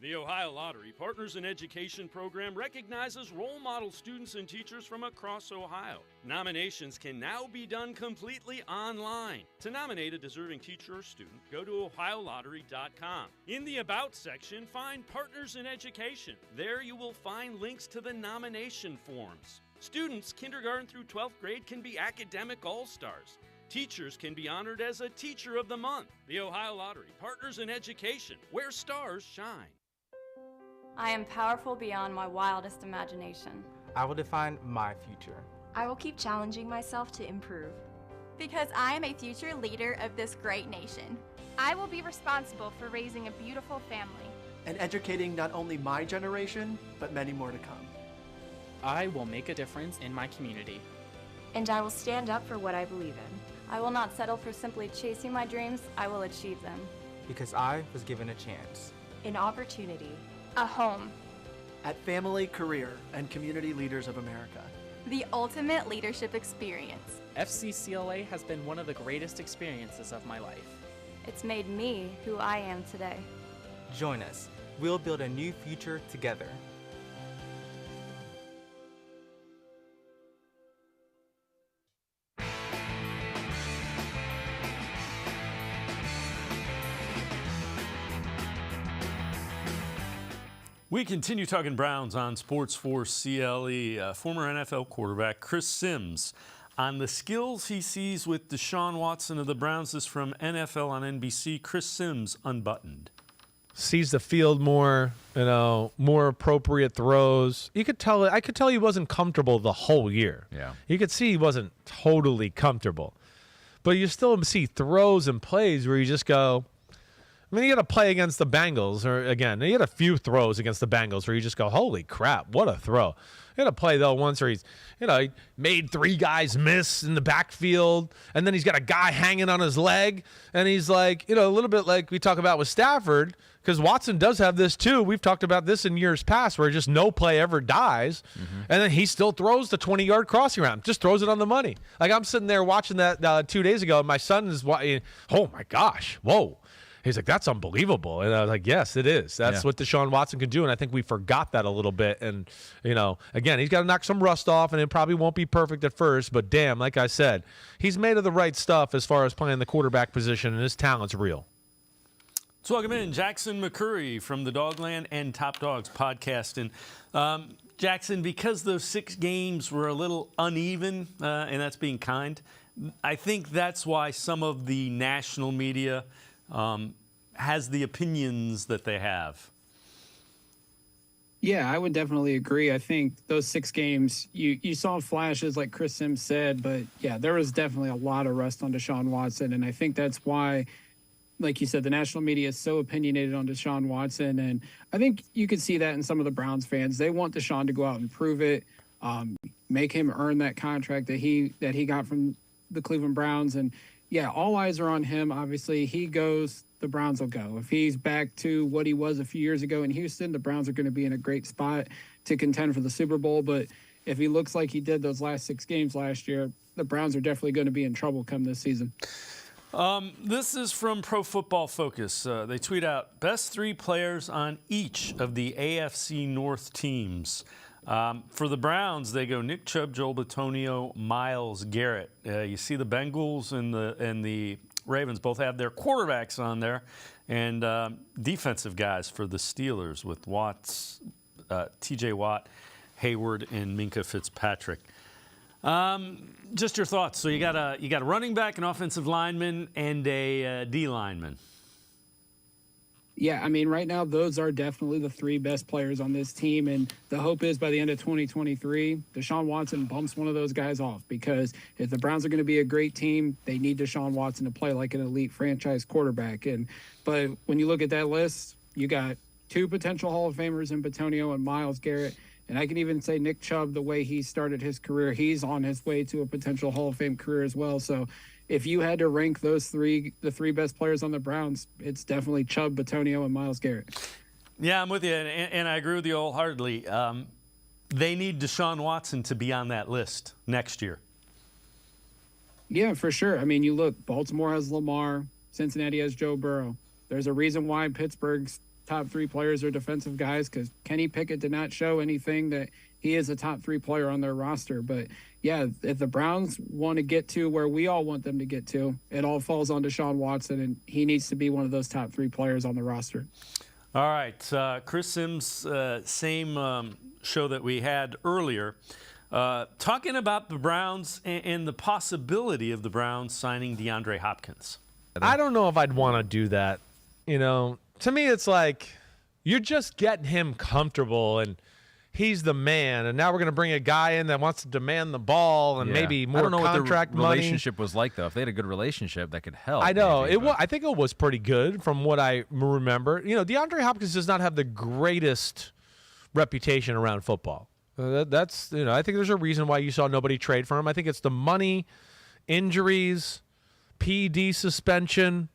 The Ohio Lottery Partners in Education program recognizes role model students and teachers from across Ohio. Nominations can now be done completely online. To nominate a deserving teacher or student, go to ohiolottery.com. In the About section, find Partners in Education. There you will find links to the nomination forms. Students kindergarten through 12th grade can be academic all-stars. Teachers can be honored as a Teacher of the Month. The Ohio Lottery Partners in Education, where stars shine. I am powerful beyond my wildest imagination. I will define my future. I will keep challenging myself to improve. Because I am a future leader of this great nation. I will be responsible for raising a beautiful family. And educating not only my generation, but many more to come. I will make a difference in my community. And I will stand up for what I believe in. I will not settle for simply chasing my dreams. I will achieve them. Because I was given a chance. An opportunity. A home. At Family, Career, and Community Leaders of America. The ultimate leadership experience. FCCLA has been one of the greatest experiences of my life. It's made me who I am today. Join us. We'll build a new future together. We continue talking Browns on Sports4CLE. Former NFL quarterback Chris Sims on the skills he sees with Deshaun Watson of the Browns. This from NFL on NBC. Chris Sims unbuttoned. sees the field more, more appropriate throws. I could tell he wasn't comfortable the whole year. Yeah. You could see he wasn't totally comfortable. But you still see throws and plays where you just go, I mean, you got to play against the Bengals, or again, you had a few throws against the Bengals where you just go, holy crap, what a throw. You had a play, though, once where he made 3 guys miss in the backfield, and then he's got a guy hanging on his leg, and he's like, a little bit like we talk about with Stafford, because Watson does have this too. We've talked about this in years past where just no play ever dies, and then he still throws the 20-yard crossing route, just throws it on the money. Like I'm sitting there watching that 2 days ago, and my son is, oh my gosh, whoa. He's like, that's unbelievable. And I was like, yes, it is. That's what Deshaun Watson can do. And I think we forgot that a little bit. And, again, he's got to knock some rust off, and it probably won't be perfect at first. But, damn, like I said, he's made of the right stuff as far as playing the quarterback position, and his talent's real. Let's welcome in Jackson McCurry from the Dogland and Top Dogs podcast. And, Jackson, because those 6 games were a little uneven, and that's being kind, I think that's why some of the national media has the opinions that they have. Yeah, I would definitely agree. I think those 6 games, you saw flashes like Chris Sims said, but yeah, there was definitely a lot of rust on Deshaun Watson. And I think that's why, like you said, the national media is so opinionated on Deshaun Watson. And I think you could see that in some of the Browns fans. They want Deshaun to go out and prove it, make him earn that contract that he got from the Cleveland Browns. And yeah, all eyes are on him. Obviously, he goes, the Browns will go. If he's back to what he was a few years ago in Houston, the Browns are going to be in a great spot to contend for the Super Bowl. But if he looks like he did those last 6 games last year, the Browns are definitely going to be in trouble come this season. This is from Pro Football Focus. They tweet out, best 3 players on each of the AFC North teams. For the Browns, they go Nick Chubb, Joel Bitonio, Myles Garrett. You see the Bengals and the Ravens both have their quarterbacks on there, and defensive guys for the Steelers with Watts, T.J. Watt, Hayward, and Minkah Fitzpatrick. Just your thoughts. So you got a running back, an offensive lineman, and a D lineman. Yeah, I mean, right now, those are definitely the 3 best players on this team. And the hope is by the end of 2023, Deshaun Watson bumps one of those guys off, because if the Browns are going to be a great team, they need Deshaun Watson to play like an elite franchise quarterback. But when you look at that list, you got 2 potential Hall of Famers in Bitonio and Myles Garrett. And I can even say Nick Chubb, the way he started his career, he's on his way to a potential Hall of Fame career as well. So if you had to rank those 3, the 3 best players on the Browns, it's definitely Chubb, Bitonio, and Myles Garrett. Yeah, I'm with you, and I agree with you wholeheartedly. They need Deshaun Watson to be on that list next year. Yeah, for sure. I mean, you look, Baltimore has Lamar, Cincinnati has Joe Burrow. There's a reason why Pittsburgh's top 3 players are defensive guys, because Kenny Pickett did not show anything that he is a top 3 player on their roster. But yeah, if the Browns want to get to where we all want them to get to, it all falls on Deshaun Watson, and he needs to be one of those top 3 players on the roster. All right, Chris Sims, same show that we had earlier, talking about the Browns and the possibility of the Browns signing DeAndre Hopkins. I don't know if I'd want to do that. To me, it's like you're just getting him comfortable, and he's the man, and now we're going to bring a guy in that wants to demand the ball and maybe more contract money. I don't know what the relationship was like, though. If they had a good relationship, that could help. I know. I think it was pretty good from what I remember. DeAndre Hopkins does not have the greatest reputation around football. That's I think there's a reason why you saw nobody trade for him. I think it's the money, injuries, PED suspension.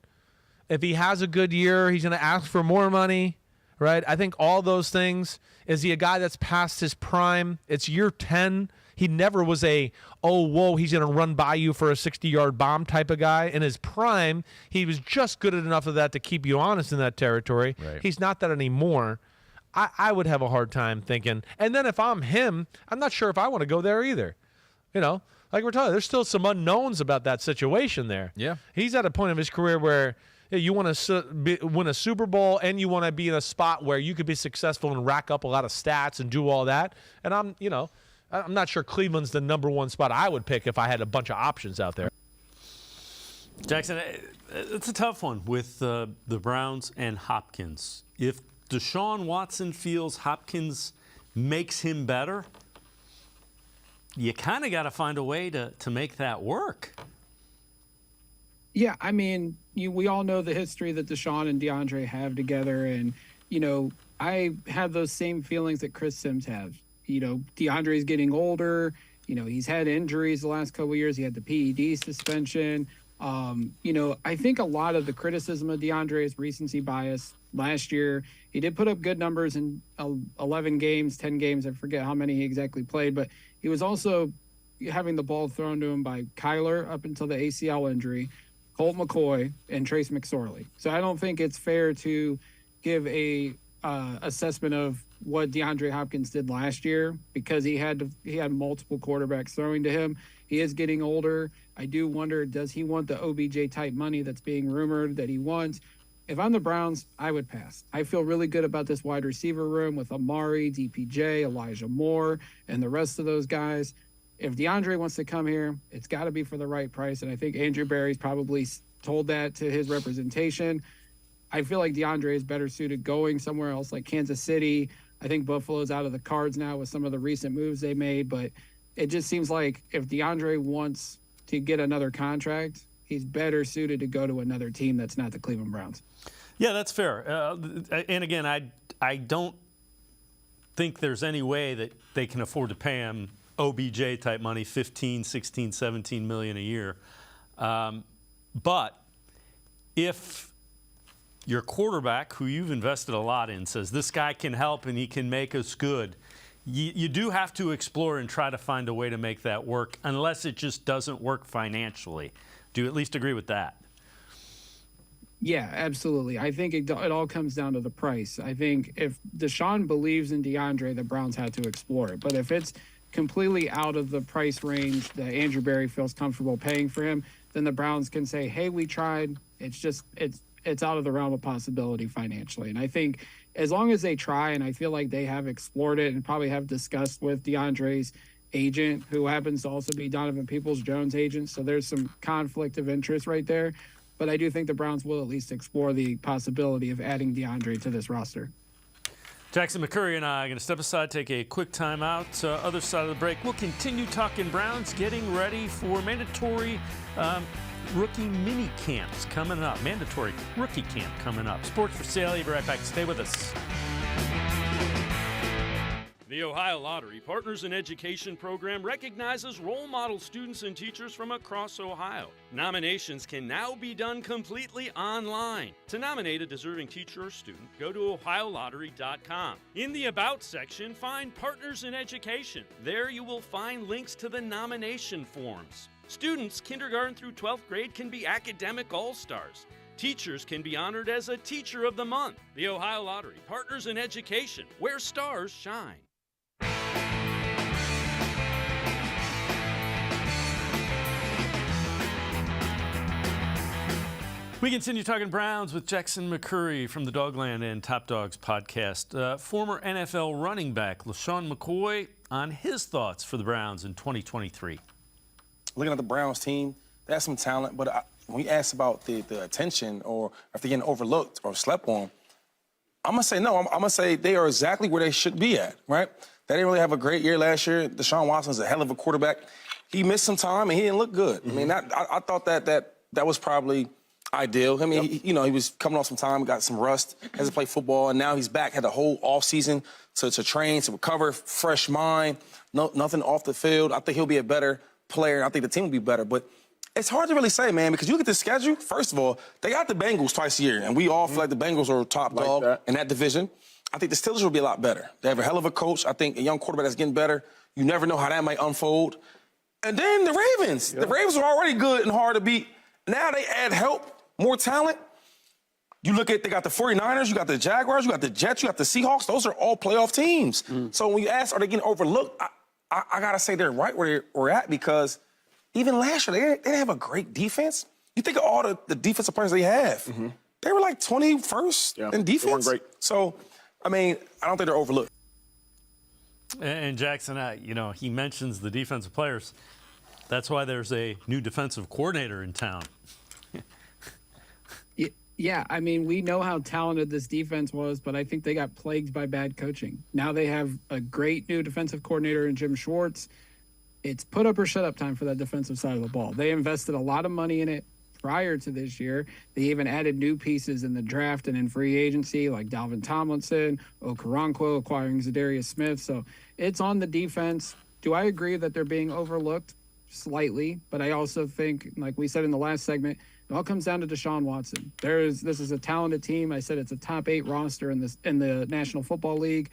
If he has a good year, he's going to ask for more money, right? I think all those things. Is he a guy that's past his prime? It's year 10. He never was he's going to run by you for a 60-yard bomb type of guy. In his prime, he was just good enough of that to keep you honest in that territory. Right. He's not that anymore. I would have a hard time thinking. And then if I'm him, I'm not sure if I want to go there either. Like we're talking, there's still some unknowns about that situation there. Yeah. He's at a point of his career where you want to win a Super Bowl, and you want to be in a spot where you could be successful and rack up a lot of stats and do all that. And I'm not sure Cleveland's the number 1 spot I would pick if I had a bunch of options out there. Jackson, it's a tough one with the Browns and Hopkins. If Deshaun Watson feels Hopkins makes him better, you kind of got to find a way to make that work. Yeah, I mean, we all know the history that Deshaun and DeAndre have together. And, I have those same feelings that Chris Sims has. DeAndre's getting older. He's had injuries the last couple of years. He had the PED suspension. I think a lot of the criticism of DeAndre is recency bias. Last year, he did put up good numbers in 11 games, 10 games. I forget how many he exactly played, but he was also having the ball thrown to him by Kyler up until the ACL injury, Colt McCoy, and Trace McSorley. So I don't think it's fair to give a assessment of what DeAndre Hopkins did last year because he had multiple quarterbacks throwing to him. He is getting older. I do wonder, does he want the OBJ type money that's being rumored that he wants? If I'm the Browns, I would pass. I feel really good about this wide receiver room with Amari, DPJ, Elijah Moore, and the rest of those guys. If DeAndre wants to come here, it's got to be for the right price. And I think Andrew Berry's probably told that to his representation. I feel like DeAndre is better suited going somewhere else like Kansas City. I think Buffalo's out of the cards now with some of the recent moves they made, but it just seems like if DeAndre wants to get another contract, he's better suited to go to another team that's not the Cleveland Browns. Yeah, that's fair. And again, I don't think there's any way that they can afford to pay him OBJ type money, 15, 16, 17 million a year. But if your quarterback, who you've invested a lot in, says this guy can help and he can make us good, you do have to explore and try to find a way to make that work, unless it just doesn't work financially. Do you at least agree with that? Yeah, absolutely. I think it all comes down to the price. I think if Deshaun believes in DeAndre, the Browns had to explore it. But if it's completely out of the price range that Andrew Berry feels comfortable paying for him, then the Browns can say, hey, we tried. It's out of the realm of possibility financially. And I think as long as they try, and I feel like they have explored it and probably have discussed with DeAndre's agent, who happens to also be Donovan Peoples-Jones' agent. So there's some conflict of interest right there. But I do think the Browns will at least explore the possibility of adding DeAndre to this roster. Jackson McCurry and I are going to step aside, take a quick timeout. Other side of the break, we'll continue talking Browns, getting ready for mandatory rookie mini camps coming up. Mandatory rookie camp coming up. Sports4CLE, be right back. Stay with us. The Ohio Lottery Partners in Education program recognizes role model students and teachers from across Ohio. Nominations can now be done completely online. To nominate a deserving teacher or student, go to ohiolottery.com. In the About section, find Partners in Education. There you will find links to the nomination forms. Students kindergarten through 12th grade can be academic all-stars. Teachers can be honored as a Teacher of the Month. The Ohio Lottery Partners in Education, where stars shine. We continue talking Browns with Jackson McCurry from the Dogland and Top Dogs podcast. Former NFL running back LaShawn McCoy on his thoughts for the Browns in 2023. Looking at the Browns team, they have some talent, but when we ask about the attention or if they're getting overlooked or slept on, I'm going to say no. I'm going to say they are exactly where they should be at, right? They didn't really have a great year last year. Deshaun Watson's a hell of a quarterback. He missed some time, and he didn't look good. I mean, I thought that was probably ideal. I mean, he was coming off some time, got some rust, hasn't played football, and now he's back, had the whole offseason to train, to recover, fresh mind, nothing off the field. I think he'll be a better player. I think the team will be better. But it's hard to really say, man, because you look at the schedule. First of all, they got the Bengals twice a year, and we all feel like the Bengals are top dog in that division. I think the Steelers will be a lot better. They have a hell of a coach. I think a young quarterback that's getting better. You never know how that might unfold. And then the Ravens. Yeah. The Ravens are already good and hard to beat. Now they add help, more talent. You look at, they got the 49ers, you got the Jaguars, you got the Jets, you got the Seahawks. Those are all playoff teams. So when you ask, are they getting overlooked? I got to say they're right where we're at, because even last year, they didn't have a great defense. You think of all the defensive players they have. They were like 21st in defense. Great. So, I mean, I don't think they're overlooked. And Jackson, he mentions the defensive players. That's why there's a new defensive coordinator in town. Yeah, I mean, we know how talented this defense was, but I think they got plagued by bad coaching. Now they have a great new defensive coordinator in Jim Schwartz. It's put up or shut up time for that defensive side of the ball. They invested a lot of money in it prior to this year. They even added new pieces in the draft and in free agency, like Dalvin Tomlinson, Okoronkwo, acquiring Zadarius Smith. So it's on the defense. Do I agree that they're being overlooked? Slightly, but I also think, like we said in the last segment, it all comes down to Deshaun Watson. This is a talented team. I said it's a top 8 roster in the National Football League.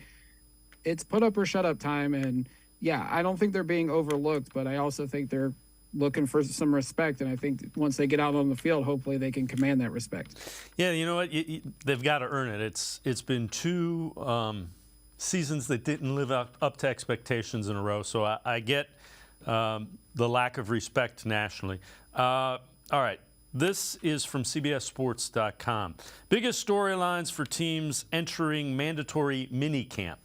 It's put up or shut up time, and yeah, I don't think they're being overlooked, but I also think they're looking for some respect, and I think once they get out on the field, hopefully they can command that respect. Yeah, you know what? They've got to earn it. It's been 2 seasons that didn't live up to expectations in a row, so I get the lack of respect nationally. All right. This is from CBSSports.com. Biggest storylines for teams entering mandatory minicamp.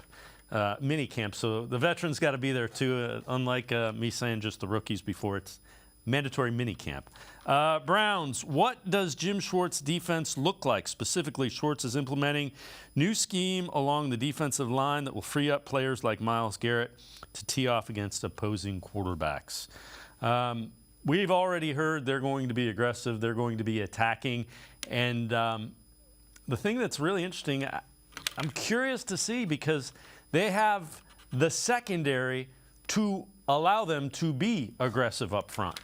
So the veterans got to be there too, unlike me saying just the rookies before. It's mandatory minicamp. Browns, what does Jim Schwartz's defense look like? Specifically, Schwartz is implementing new scheme along the defensive line that will free up players like Myles Garrett to tee off against opposing quarterbacks. We've already heard they're going to be aggressive. They're going to be attacking. And the thing that's really interesting, I'm curious to see because they have the secondary to allow them to be aggressive up front.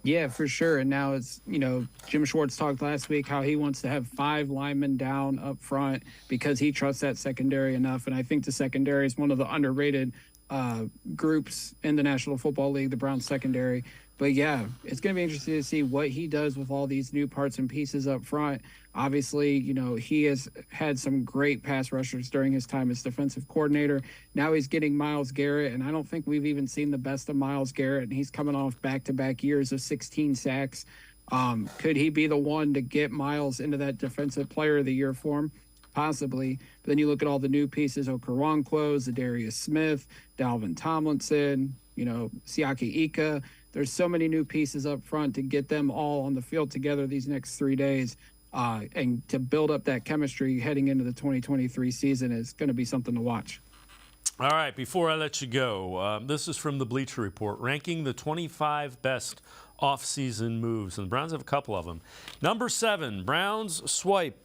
Yeah, for sure. And now it's, Jim Schwartz talked last week how he wants to have 5 linemen down up front because he trusts that secondary enough. And I think the secondary is one of the underrated groups in the National Football League, the Browns secondary. But yeah, it's going to be interesting to see what he does with all these new parts and pieces up front. Obviously, he has had some great pass rushers during his time as defensive coordinator. Now he's getting Myles Garrett, and I don't think we've even seen the best of Myles Garrett, and he's coming off back-to-back years of 16 sacks. Could he be the one to get Myles into that Defensive Player of the Year form? Possibly. But then you look at all the new pieces, Okoronkwo, Zadarius Smith, Dalvin Tomlinson, Siaki Ika. There's so many new pieces up front to get them all on the field together these next 3 days. And to build up that chemistry heading into the 2023 season is going to be something to watch. All right, before I let you go, this is from the Bleacher Report, ranking the 25 best offseason moves. And the Browns have a couple of them. Number 7, Browns swipe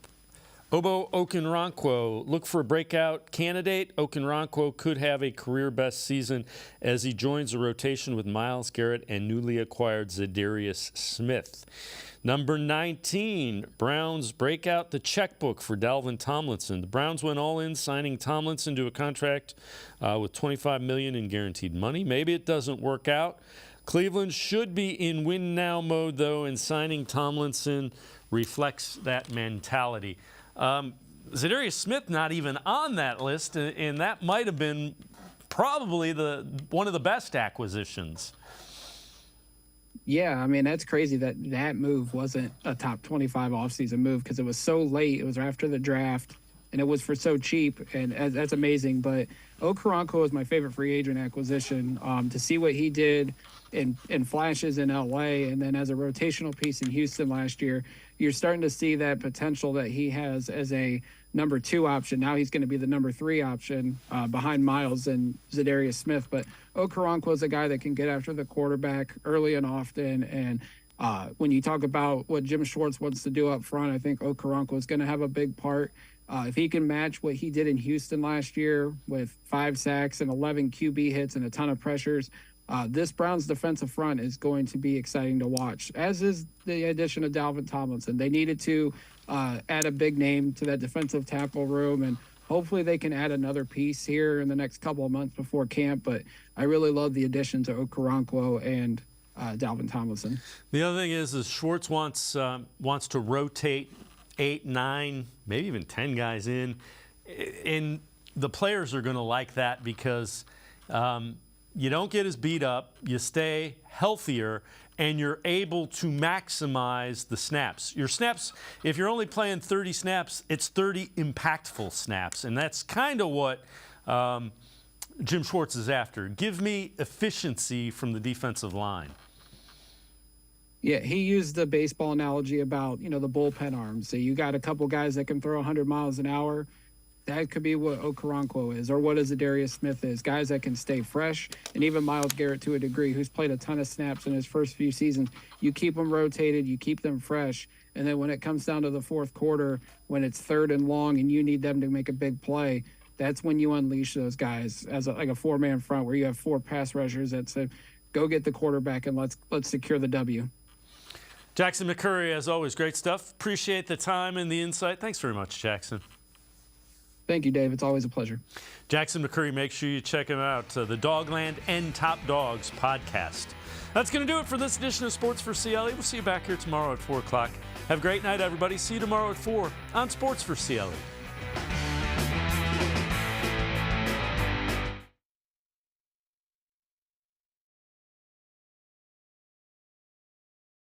Obo Okoronkwo. Look for a breakout candidate. Okoronkwo could have a career-best season as he joins a rotation with Myles Garrett and newly acquired Zadarius Smith. Number 19, Browns break out the checkbook for Dalvin Tomlinson. The Browns went all in, signing Tomlinson to a contract with $25 million in guaranteed money. Maybe it doesn't work out. Cleveland should be in win-now mode, though, and signing Tomlinson reflects that mentality. Zadarius Smith not even on that list, and that might have been probably one of the best acquisitions. Yeah, I mean, that's crazy that move wasn't a top 25 offseason move because it was so late. It was after the draft, and it was for so cheap, and that's amazing. But Okoronkwo is my favorite free agent acquisition. To see what he did in flashes in L.A. and then as a rotational piece in Houston last year, you're starting to see that potential that he has as a number 2 option. Now he's going to be the number 3 option behind Myles and Zadarius Smith. But Okoronkwo is a guy that can get after the quarterback early and often. And when you talk about what Jim Schwartz wants to do up front, I think Okoronkwo is going to have a big part. If he can match what he did in Houston last year with 5 sacks and 11 QB hits and a ton of pressures, this Browns defensive front is going to be exciting to watch, as is the addition of Dalvin Tomlinson. They needed to add a big name to that defensive tackle room, and hopefully they can add another piece here in the next couple of months before camp. But I really love the additions of Okoronkwo and Dalvin Tomlinson. The other thing is Schwartz wants to rotate 8, 9, maybe even 10 guys in. And the players are going to like that because you don't get as beat up, you stay healthier, and you're able to maximize the snaps. Your snaps, if you're only playing 30 snaps, it's 30 impactful snaps. And that's kind of what Jim Schwartz is after. Give me efficiency from the defensive line. Yeah, he used the baseball analogy about, the bullpen arms. So you got a couple guys that can throw 100 miles an hour. That could be what Okoronkwo is, or what Zadarius Smith is. Guys that can stay fresh, and even Myles Garrett to a degree, who's played a ton of snaps in his first few seasons. You keep them rotated, you keep them fresh, and then when it comes down to the fourth quarter, when it's 3rd and long and you need them to make a big play, that's when you unleash those guys as like a 4-man front where you have 4 pass rushers that say, go get the quarterback and let's secure the W. Jackson McCurry, as always, great stuff. Appreciate the time and the insight. Thanks very much, Jackson. Thank you, Dave. It's always a pleasure. Jackson McCurry, make sure you check him out, the Dogland and Top Dogs podcast. That's going to do it for this edition of Sports for CLE. We'll see you back here tomorrow at 4 o'clock. Have a great night, everybody. See you tomorrow at 4 on Sports for CLE.